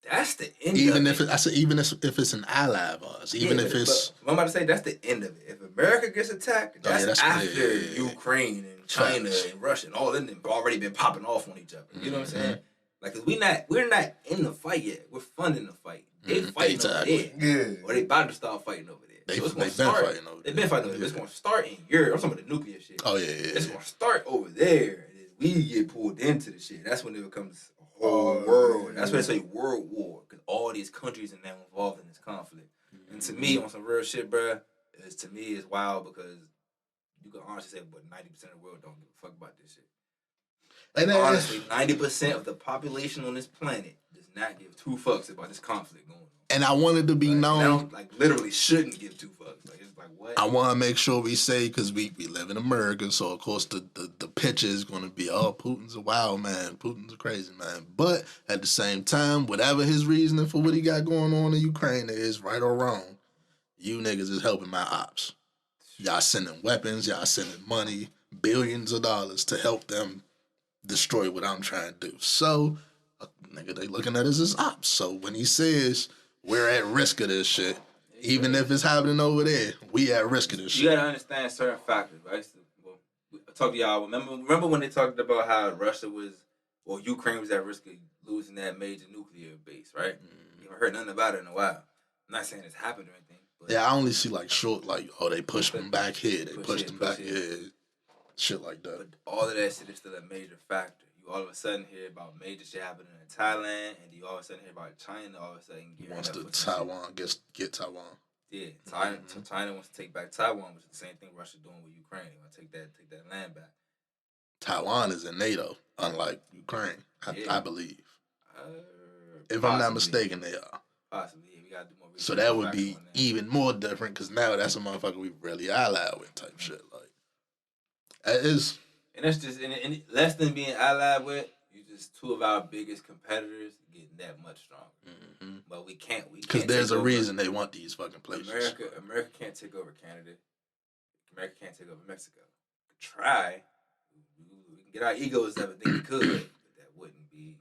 That's the end. Even of if I said even if it's an ally of ours, even if it's But I'm about to say that's the end of it. If America gets attacked, that's, that's- after yeah. Ukraine and China Facts. and Russia and all of them already been popping off on each other. You know what I'm Mm-hmm. saying? Like, 'cause we're not in the fight yet. We're funding the fight. They fighting exactly. over there, Yeah. or they about to start fighting over there. They- So it's they gonna been start. fighting over They've there. been fighting over there. It's Yeah. gonna start in Europe. I'm talking about the nuclear shit. oh yeah, It's yeah. gonna start over there, and then we get pulled into the shit. That's when it becomes a whole Oh, world. yeah. That's when they say world war, because all these countries are now involved in this conflict. And to me, on some real shit, bruh, it's wild because you can honestly say, but 90% of the world don't give a fuck about this shit. Like, And then- honestly, 90% of the population on this planet does not give two fucks about this conflict going on. And I wanted to be Like, known. they don't, like, literally shouldn't give two fucks. Like, it's like, what? I want to make sure we say, because we live in America, so of course the picture is going to be, oh, Putin's a wild man, Putin's a crazy man. But at the same time, whatever his reasoning for what he got going on in Ukraine is, right or wrong, you niggas is helping my ops. Y'all sending weapons, y'all sending money, billions of dollars to help them destroy what I'm trying to do. So, nigga, they looking at us as ops. So when he says we're at risk of this shit, even if it's happening over there, we at risk of this You shit. gotta understand certain factors, right? I talked to y'all. Remember when they talked about how Russia was, or Ukraine was at risk of losing that major nuclear base, right? You haven't heard nothing about it in a while. I'm not saying it's happened or anything, But Yeah, I only see like short, like, oh, they pushed them back here, they Push pushed it, them push back it. here, shit like that. But all of that shit is still a major factor. You all of a sudden hear about major shit happening in Thailand, and you all of a sudden hear about China all of a sudden gearing Wants up to for some shit. Taiwan, get Taiwan. Yeah, China wants to take back Taiwan, which is the same thing Russia doing with Ukraine. They want to take that land back. Taiwan is in NATO, unlike Ukraine, Yeah. I believe. If I'm Possibly. not mistaken, they are. Possibly, yeah, we gotta do more research. So that would facts be on that. even more different because now that's a motherfucker we really allied with type shit. Like, that is. And that's just and less than being allied with. You just two of our biggest competitors getting that much stronger. But we can't. Because there's a reason they want these fucking places. America can't take over Canada. America can't take over Mexico. We could try. We can get our egos up and think we could, but that wouldn't be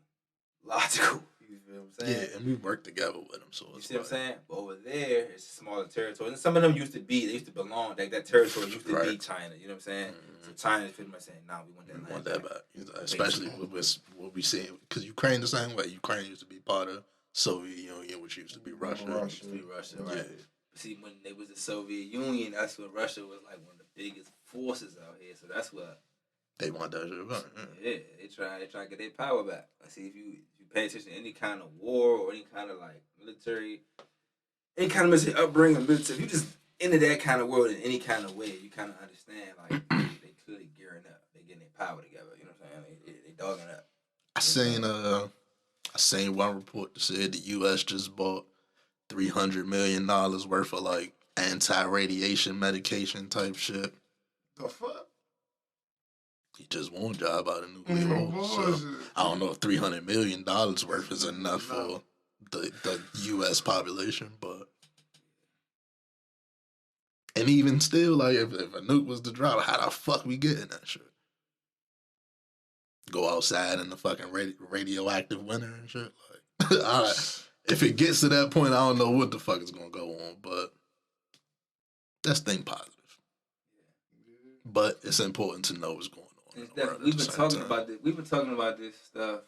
logical. You feel what I'm saying? Yeah, and we work together with them. So You it's see what I'm like, saying? But over there, it's a smaller territory. And some of them they used to belong. Like that territory used to be Right. China. You know what I'm saying? So China's pretty much saying, nah, we want that we land want that back. back. Especially with what we see. Because Ukraine the same way. Ukraine used to be part of Soviet Union, which used to be Russia. Used to be Russia, right? Yeah. See, when they was the Soviet Union, that's when Russia was like one of the biggest forces out here. So that's what They want that shit back. Yeah. they try to get their power back. I see if you pay attention to any kind of war or any kind of like military, any kind of military upbringing, military, if you just into that kind of world in any kind of way, you kind of understand like they clearly gearing up, they getting their power together. You know what I'm saying? They dogging up. I seen one report that said the U.S. just bought $300 million worth of like anti-radiation medication type shit. The fuck? He just won a job out of nuclear war. So I don't know if $300 million worth is enough for the U.S. population, but and even still, like if a nuke was to drop, how the fuck we getting that shit? Go outside in the fucking radioactive winter and shit. Like, all right, if it gets to that point, I don't know what the fuck is gonna go on, but let's think positive. But it's important to know what's going on. It's definitely, we've been talking about this. We've been talking about this stuff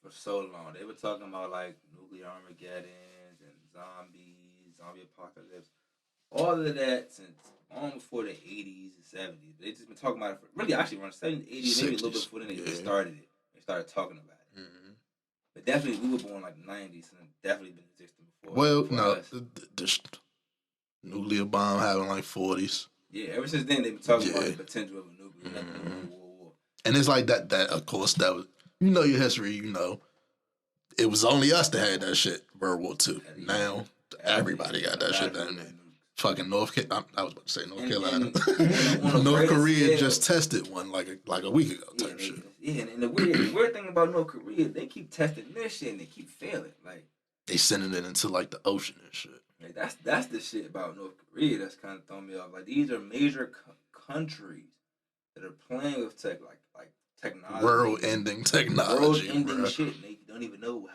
for so long. They were talking about like nuclear Armageddons and zombie apocalypse, all of that since long before the 80s and 70s. They just been talking about it for really actually around the 70s, 80s, maybe a little bit before then they just started it. They started talking about it. Mm-hmm. But definitely, we were born like the 90s, and definitely been existing before. Well, before no, us. the nuclear bomb happened like 40s. Yeah, ever since then they've been talking about the potential of a nuclear war. And it's like that of course, that was, you know your history, you know. It was only us that had that shit, World War II. Now, everybody got that shit down there. Fucking North Carolina, I was about to say North Carolina. North Korea just tested one like a week ago type shit. Yeah, and the weird thing about North Korea, they keep testing this shit and they keep failing. Like, they sending it into like the ocean and shit. Like that's the shit about North Korea that's kind of throwing me off. Like these are major countries that are playing with like technology, world-ending technology, world-ending shit. And they don't even know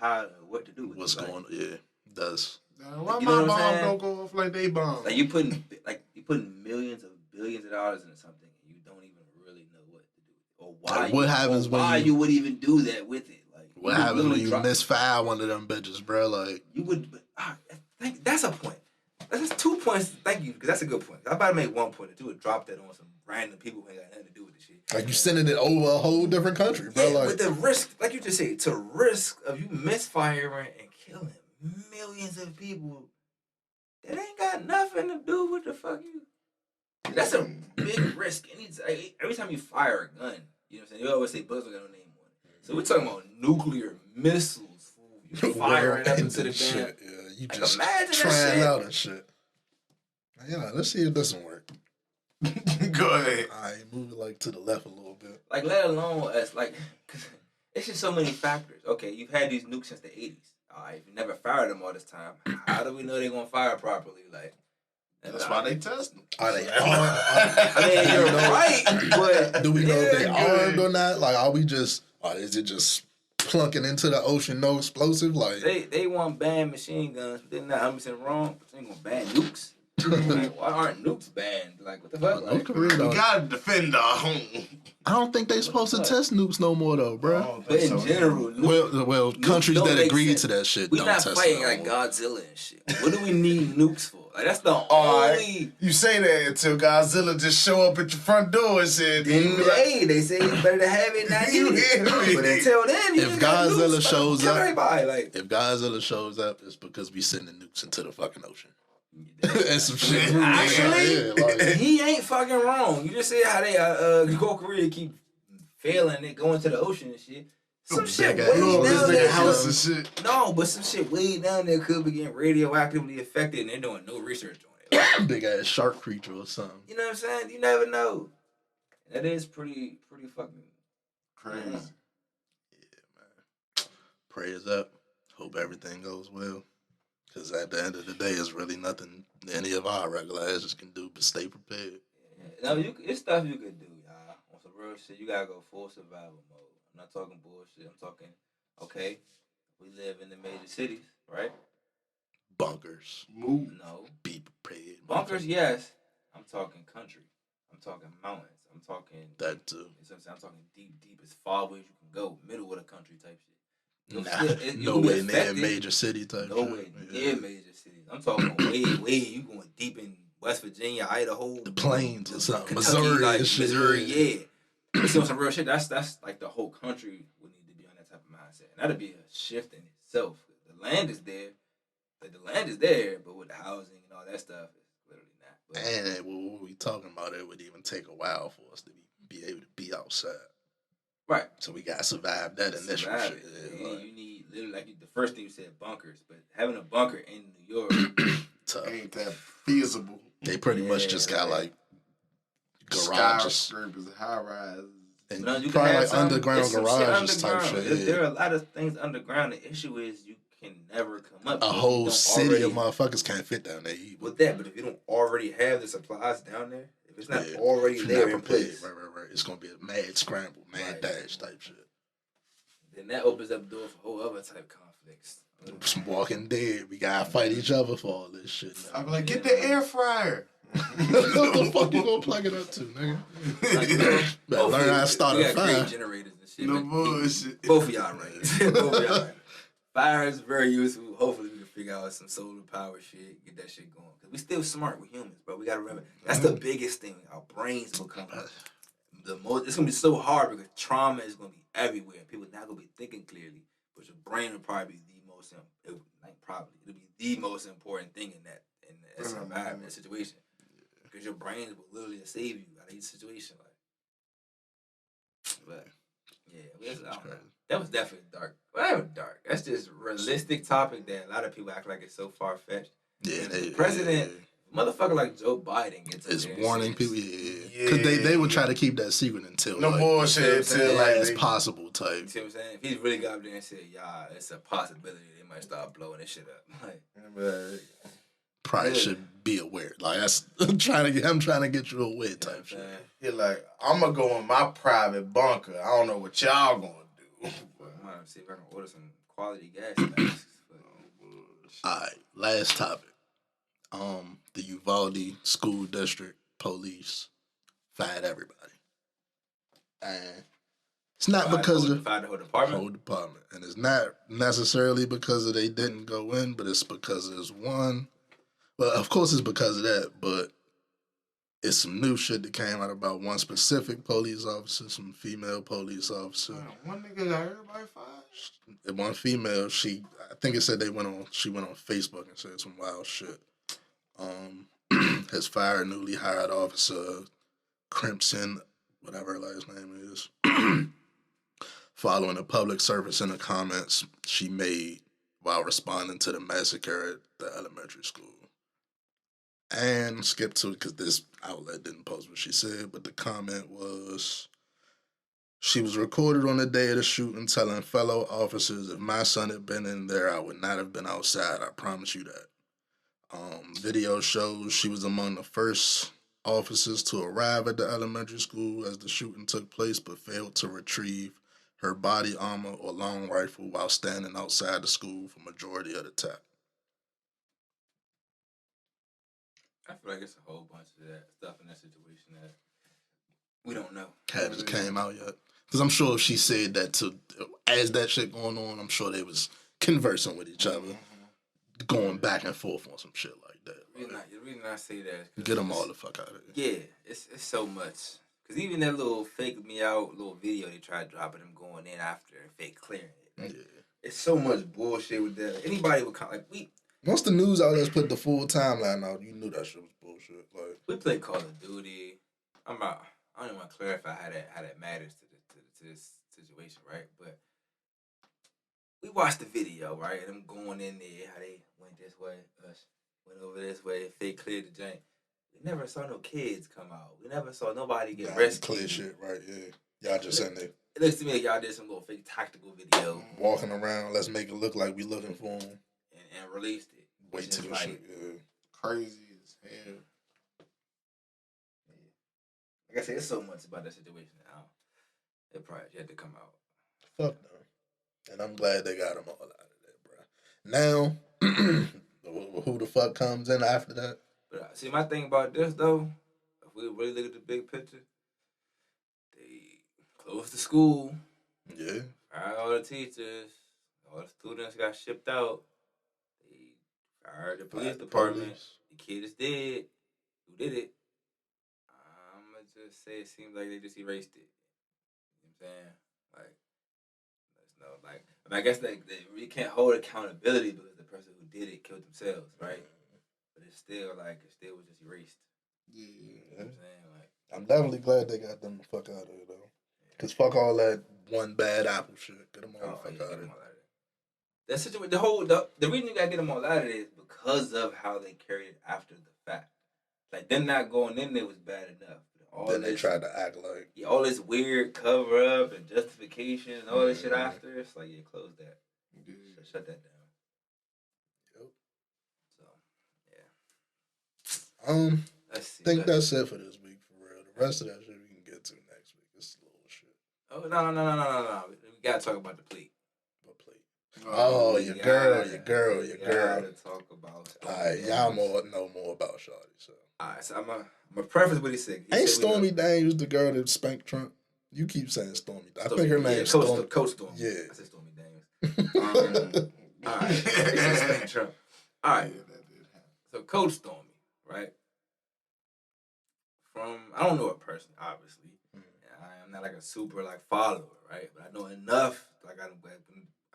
what to do with what's it. going on. Yeah, it does. Why You know my what I'm bomb saying? don't go off like they bomb? Like you putting millions of billions of dollars into something and you don't even really know what to do with it. Or why like what happens when why you would even do that with it. Like what happens when you misfire one of them bitches, bro? Like you would. That's a point. That's 2 points. Thank you, because that's a good point. I'm about to make 1 point or two and drop that on some random people who ain't got nothing to do with this shit. you sending it over a whole different country, bro. Yeah, like with the risk, like you just said, to risk of you misfiring and killing millions of people that ain't got nothing to do with the fuck you. That's a big risk. Every time you fire a gun, you know what I'm saying? You always say bullets got no name on it. So we're talking about nuclear missiles. You firing up into the shit. damn. Yeah, you Like, just imagine that trying shit. out and shit. Yeah, let's see if this one work. Go ahead. All right, move it like to the left a little bit. Like, let alone as like, cause it's just so many factors. Okay, you've had these nukes since the 80s. All right, if you never fired them all this time, how do we know they're gonna fire properly? Like, That's why they test them. Are they armed? I mean, you're right, but Do we know if they yeah, armed or not? Like, are we just, or is it just plunking into the ocean, no explosive? Like, they want banned machine guns, but they're not 100% wrong. But they ain't gonna ban nukes. Like, why aren't nukes banned? Like, what the fuck? North Like, Korea, We though, gotta defend our home. I don't think they supposed to test nukes no more though, bro. but in general, nukes, Well, nukes countries don't that make agree sense. to that shit we don't not test fighting it no like more. Godzilla and shit. What do we need nukes for? Like that's the All only. You say that until Godzilla just show up at your front door and said, Then, hey, they say it's better to have it than You need hear it. me? But until then, you If just got Godzilla nukes, shows kill up- everybody. Like, If Godzilla shows up, it's because we sending nukes into the fucking ocean. And some shit. Actually, Yeah, like, he ain't fucking wrong. You just see how they North Korea keep failing. They go into the ocean and shit. Some shit Big way ass You over down this there. nigga house and shit. No, but some shit way down there could be getting radioactively affected, and they're doing no research on it. Like, big ass shark creature or something. you know what I'm saying? You never know. That is pretty fucking Crazy. Prayers up. Hope everything goes well. Because at the end of the day, it's really nothing any of our regular asses can do but stay prepared. No, it's stuff you could do, y'all. On some real shit, you gotta go full survival mode. I'm not talking bullshit. I'm talking, okay, we live in the major cities, right? Bunkers. Move. No. Be prepared. Bunkers, yes. I'm talking country. I'm talking mountains. I'm talking, That too. you know what I'm saying? I'm talking deep as far away as you can go, middle of the country type shit. You'll Nah, still- you'll be nowhere near a affected. major city type Nowhere shit. near major cities. I'm talking way, you going deep in West Virginia, Idaho, The plains or something. Kentucky, Missouri like and shit. Missouri, yeah. You see on some real shit, that's like the whole country would need to be on that type of mindset. And that'd be a shift in itself. The land is there. Like, the land is there, but with the housing and all that stuff, it's literally not. But, And what we talking about, it would even take a while for us to be able to be outside. right. So we got to survive that initial Survive shit. it. Yeah, You like, need literally like the first thing you said, bunkers. But having a bunker in New York, tough. Ain't that feasible? They pretty much Yeah, just got like- like garages Skyscrapers, high rises. and no, you can probably have like some, underground it's some shit garages type underground. shit. There Yeah. are a lot of things underground. The issue is you can never come up. A if you whole don't city already, of motherfuckers can't fit down there. Either. with that. But if you don't already have the supplies down there, if it's not Yeah. already If you're there not in prepared, place, right. It's gonna be a mad scramble, mad Right. dash type shit. then that opens up the door for whole other type conflicts. Some Walking Dead, we gotta fight each other for all this shit. I Now. be like, get the air fryer. what the fuck you gonna plug it up to, nigga? Like, you know, Better learn hopefully how to start we a got great fire. generators and shit. No but bullshit. both of y'all right. Both of y'all right. Fire is very useful. Hopefully we can figure out some solar power shit, get that shit going. Cause we still smart with humans, bro. We gotta remember that's the biggest thing. Our brains become the most. It's gonna be so hard because trauma is gonna be everywhere. People not gonna be thinking clearly, but your brain will probably be the most. It'll be the most important thing in that environment, that situation. Because your brain will literally save you out of each situation. But yeah, I don't know. That was definitely dark. Well, dark. That's just realistic topic that a lot of people act like it's so far fetched. Yeah, The president, motherfucker like Joe Biden gets is up there and warning says, people. Yeah, because they would try to keep that secret until No like, bullshit until like as they, possible You type. see what I'm saying? If he really got up there and said, "Yeah, it's a possibility they might start blowing this shit up." Like, Probably Yeah. should be aware. Like that's I'm trying to get you aware you know what type I'm shit. saying? You're like, I'm gonna go in my private bunker. I don't know what y'all gonna do. But I'm gonna see if I can order some quality gas masks. All right, last topic. The Uvalde School District Police fired everybody, and it's not because of Fired the whole the department. whole department, and it's not necessarily because of they didn't go in, but it's because there's one. Well, of course, it's because of that, but it's some new shit that came out about one specific police officer, some female police officer. One nigga got everybody fired. One female, I think it said she went on Facebook and said some wild shit. Has fired newly hired officer Crimson, whatever her last name is, following a public service in the comments she made while responding to the massacre at the elementary school. And skip to it because this outlet didn't post what she said, but the comment was, she was recorded on the day of the shooting telling fellow officers, if my son had been in there, I would not have been outside. I promise you that. Video shows she was among the first officers to arrive at the elementary school as the shooting took place, but failed to retrieve her body armor or long rifle while standing outside the school for majority of the time. I feel like it's a whole bunch of that stuff in that situation that we don't know. Hadn't came out yet. Because I'm sure if she said that as that shit going on, I'm sure they was conversing with each other, going back and forth on some shit like that. The reason I say that is 'cause Get them all the fuck out of here. Yeah, it's so much. Cause even that little fake me out little video they tried dropping them going in after and fake clearing it. Like, Yeah. it's so much bullshit with that. Anybody would kind of like Once the news outlets put the full timeline out, you knew that shit was bullshit. Like, we play Call of Duty. I don't even want to clarify how that matters to this situation, right? But we watched the video, right? And them going in there, how they went this way, us went over this way, fake cleared the jank. We never saw no kids come out. We never saw nobody get nah, rescued. clear shit, right? Yeah. Y'all just in there It looks to me like y'all did some little fake tactical video walking around. Let's make it look like we looking for them. and released it. Wait till the shit. Yeah. Crazy as hell. Like I said, there's so much about that situation now. It probably had to come out. Fuck them. And I'm glad they got them all out of there, bro. Now, who the fuck comes in after that? But see, my thing about this though, if we really look at the big picture, they closed the school, Yeah. fired all the teachers, all the students got shipped out. They fired the police department. Police. The kid is dead. Who did it? I'ma just say it seems like they just erased it. You know what I'm saying? Like, there's no like. I mean, I guess they really can't hold accountability because the person who did it killed themselves, right? But it still was just erased. Yeah. You know what I'm saying? Like, I'm definitely glad they got them the fuck out of here, though. Because fuck all that one bad apple shit. Get them all the fuck get out of them here. all out of there. That situation, the reason you gotta get them all out of there is because of how they carried it after the fact. Like them not going in there was bad enough. Then they tried to act like all this weird cover up and justification and all this shit after. It's like, yeah, close that. Yeah. Shut that down. Yep. So yeah. Let's see. think that's it for this week for real. The rest of that shit we can get to next week. It's a little shit. Oh no. We gotta talk about the plate. What plate? Oh, your girl. Gotta talk about. Alright, y'all know more about Shawty, so. Alright, so I'm a preface what he said. Ain't Stormy Daniels the girl that spanked Trump? You keep saying Stormy. I think her name's Stormy. Coach Stormy. Yeah. I said Stormy Daniels. Alright. Trump. Alright. So Coach Stormy, right? I don't know her personally, obviously. I'm not like a super like follower, right? But I know enough. Like I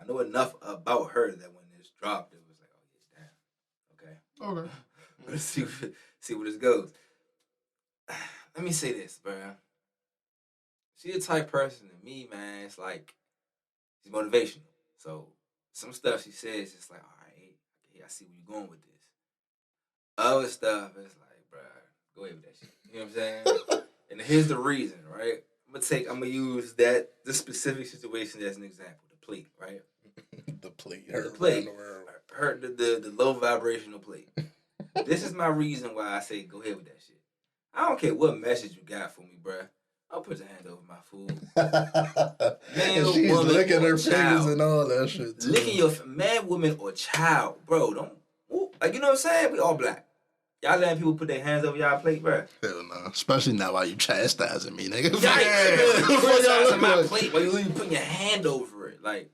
know enough about her that when this dropped, it was like, oh yeah, damn. Okay. Okay. Let's see where this goes. Let me say this, bro. She the type person to me, man. It's like she's motivational. So some stuff she says, it's like, all right, okay, I see where you're going with this. Other stuff, it's like, bro, go ahead with that shit. You know what I'm saying? And here's the reason, right? I'm gonna use this specific situation as an example. The plate, right? The plate. The plate. The low vibrational plate. This is my reason why I say go ahead with that shit. I don't care what message you got for me, bruh. I'll put your hand over my food. Man, and she's licking her fingers and all that shit too. Licking your man, woman, or child, bro. Don't like, you know what I'm saying? We all black. Y'all letting people put their hands over y'all plate, bruh. Hell no. Especially now while you chastising me, nigga. Criticizing my plate while you even putting your hand over it. Like,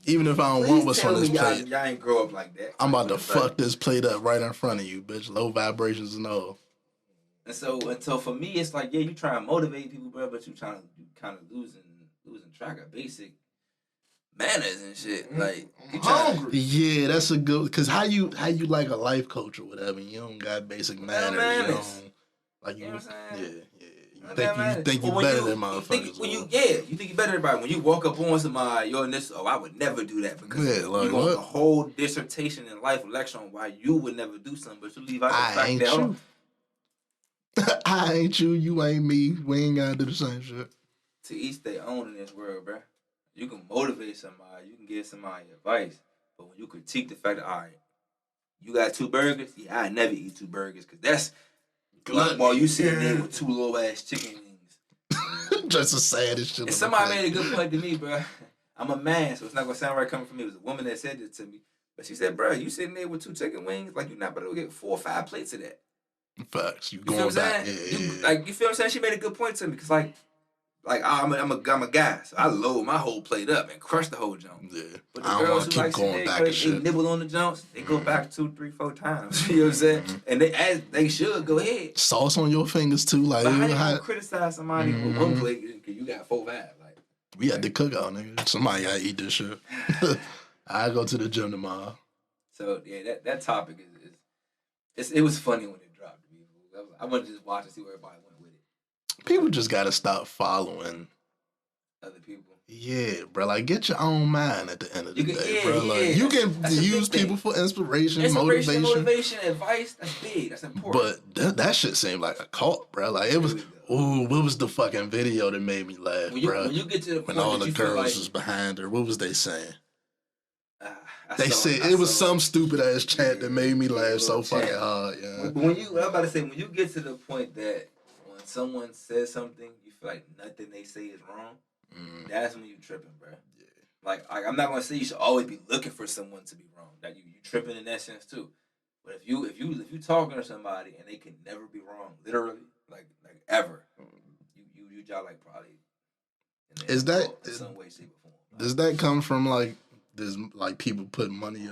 even if I don't want what's on this plate. Y'all ain't grow up like that. I'm about to fuck this plate up right in front of you, bitch. Low vibrations and all. And so for me, it's like, yeah, you trying to motivate people, bro, but you kind of losing track of basic manners and shit. Like, you hungry. Yeah, that's a good. Cause how you like a life coach or whatever, you don't got basic manners. You know, like you know what I'm saying? Yeah. You think you better than motherfuckers. You think you better than everybody. When you walk up on somebody, you're in this. Oh, I would never do that because like, you want a whole dissertation in life lecture on why you would never do something, but you leave out the fact that. I ain't you, you ain't me. We ain't gotta do the same shit. To each their own in this world, bro. You can motivate somebody, you can give somebody advice, but when you critique the fact that, all right, you got 2 burgers? Yeah, I never eat 2 burgers, because that's gluttony. While you sitting there with 2 little ass chicken wings. Just the saddest shit. And somebody made a good point to me, bro. I'm a man, so it's not gonna sound right coming from me. It was a woman that said it to me. But she said, bro, you sitting there with 2 chicken wings, like you're not about to get 4 or 5 plates of that. Facts. You going back. Yeah. You feel what I'm saying? She made a good point to me because, like, like I'm a guy, so I load my whole plate up and crush the whole jump. Yeah. But the I don't girls want who to keep like going sit back there, and they shit. nibble on the jumps, they go back 2, 3, 4 times. You know what I'm saying? And as they should go ahead. Sauce on your fingers too, like But how you gonna criticize somebody with one plate because you got 4, 5? Like, we had to cook out, nigga. Somebody gotta eat this shit. I go to the gym tomorrow. so yeah, that topic it was funny when it dropped. I wanted to just watch and see where everybody went with it. People just gotta stop following. Other people. Yeah, bro. Like, get your own mind at the end of the You can- day, yeah, bro. yeah, Like, you that's can the big use thing. people for inspiration, Inspiration, motivation. motivation, advice, that's big. That's important. But that shit seemed like a cult, bro. Like, it was, ooh, what was the fucking video that made me laugh, bro? When you get to the point When all that the you feel girls like, was behind her, what was they saying? I They saw- said I it was saw- some stupid ass chant that made me Yeah, laugh so little fucking chant. hard, yeah. But when you, I'm about to say, when you get to the point that when someone says something, you feel like nothing they say is wrong, that's when you tripping, bro. Yeah. Like I'm not gonna say you should always be looking for someone to be wrong. Like you tripping in that sense too. But if you talking to somebody and they can never be wrong, literally, like ever, you y'all like probably. Is that- in some way, shape, or form? Does that come from like there's like people putting money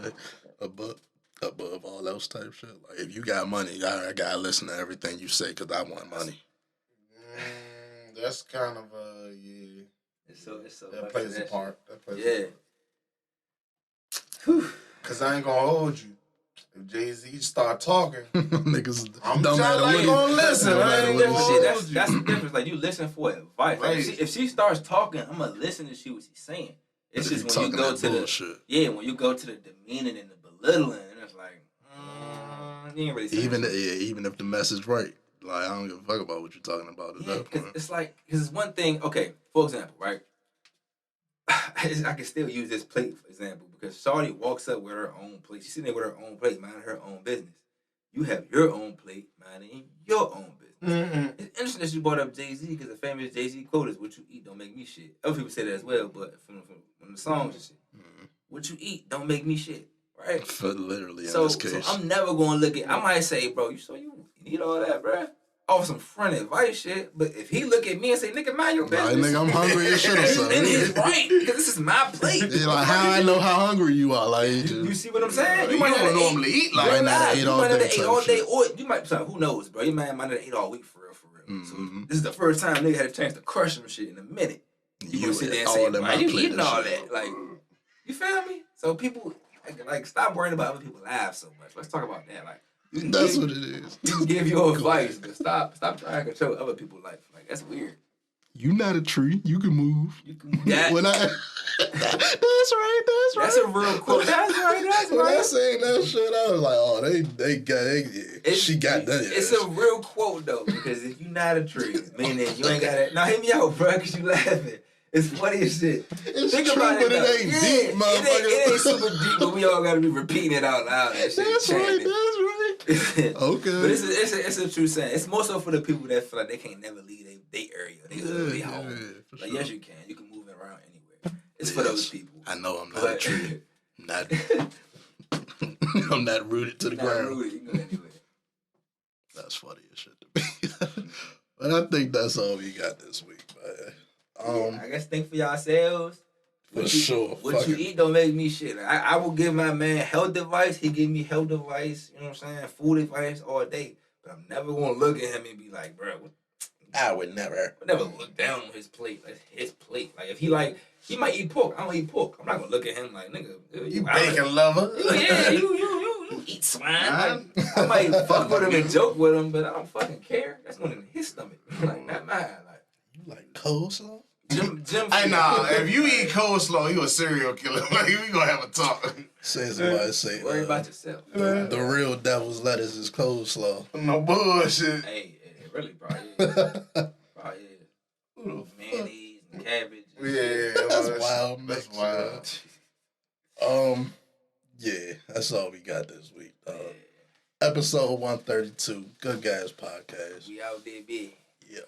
above all else type shit? Like if you got money, I gotta listen to everything you say because I want money. That's kind of yeah. It's so That much plays of a part. That plays Yeah. a part. Whew. Cause I ain't gonna hold you. If Jay-Z start talking, Niggas I'm don't matter like what he- gonna listen. no I matter ain't what gonna he Shit, say. hold that's you. the difference. Like you listen for advice. Like, Right. if she starts talking, I'm gonna listen to see what she's saying. It's If just you when you talking go that to bullshit. when you go to the demeaning and the belittling, and it's like, you ain't really saying Even shit. even if the message right, like I don't give a fuck about what you're talking about at Yeah, that because point. it's like, because it's one thing, okay, for example, right? I can still use this plate for example because Shawty walks up with her own plate. She's sitting there with her own plate, minding her own business. You have your own plate, minding your own business. Mm-mm. It's interesting that you brought up Jay-Z because the famous Jay-Z quote is, "What you eat don't make me shit." Other people say that as well, but from the songs and shit, what you eat don't make me shit, right? For literally in So, this case. so I'm never gonna look at. I might say, bro, you eat all that, bro, off some front advice shit. But if he look at me and say, "Nigga, mind your Like, business," nigga, I'm hungry as shit or something. then it's right because this is my plate. Yeah, like how I know how hungry you are, like You see what I'm saying? You might don't not have normally eat like Real not life. ate You all might not day have ate type all day, shit. or you might. Who knows, bro? You might not have ate all week for real. So Mhm. this is the first time nigga had a chance to crush some shit in a minute. You You gonna sit there and all say, in my "Man, you plate eating and all shit. that?" Like, you feel me? So people like stop worrying about other people's lives so much. Let's talk about that. Like, you can That's give, what it is. you can give your advice, but stop trying to control other people's life. Like that's weird. You not a tree. You can move. You can that, When I, that's right. That's right. that's a real quote. That's right. That's When I right. seen that shit, I was like, oh, she got that. It's a real quote though, because if you not a tree, meaning you ain't got it. Now hit me out, bro, because you laughing. It's funny as shit. It's Think true, about but though. it ain't deep, motherfucker. It ain't super deep, but we all gotta be repeating it out loud. That shit, That's right. chanting That's right. it. Okay. But it's a true saying. It's more so for the people that feel like they can't never leave their area. They leave their home. for Like sure. yes, you can. You can move around anywhere. It's for those people. I know I'm not a But- tree. Not. I'm not rooted to the Not ground. rooted, you can go anywhere. That's funny as shit to me. But I think that's all we got this week, man. Yeah, I guess think for yourselves. For What you- sure. What you Fucking- eat don't make me shit. I will give my man health advice. He give me health advice. You know what I'm saying? Food advice all day. But I'm never gonna look at him and be like, bro, I would never. I never look down on his plate. That's his plate. Like if he might eat pork. I don't eat pork. I'm not gonna look at him like nigga. You bacon lover. Yeah, you eat swine. Like, I might fuck with him and joke with him, but I don't fucking care. That's going in his stomach. Like not mine. Like You like coleslaw? Jim. Hey, nah, if you eat coleslaw, you a serial killer. Like, we gonna have a talk. Say somebody say Worry about yourself. the real devil's lettuce is coleslaw. No bullshit. Hey, it really probably is. Probably is. Mayonnaise and cabbage. And Yeah, That's well, wild. That's mix, wild. Yeah, that's all we got this week. Yeah. Episode 132, Good Guys Podcast. We out there, big. Yeah.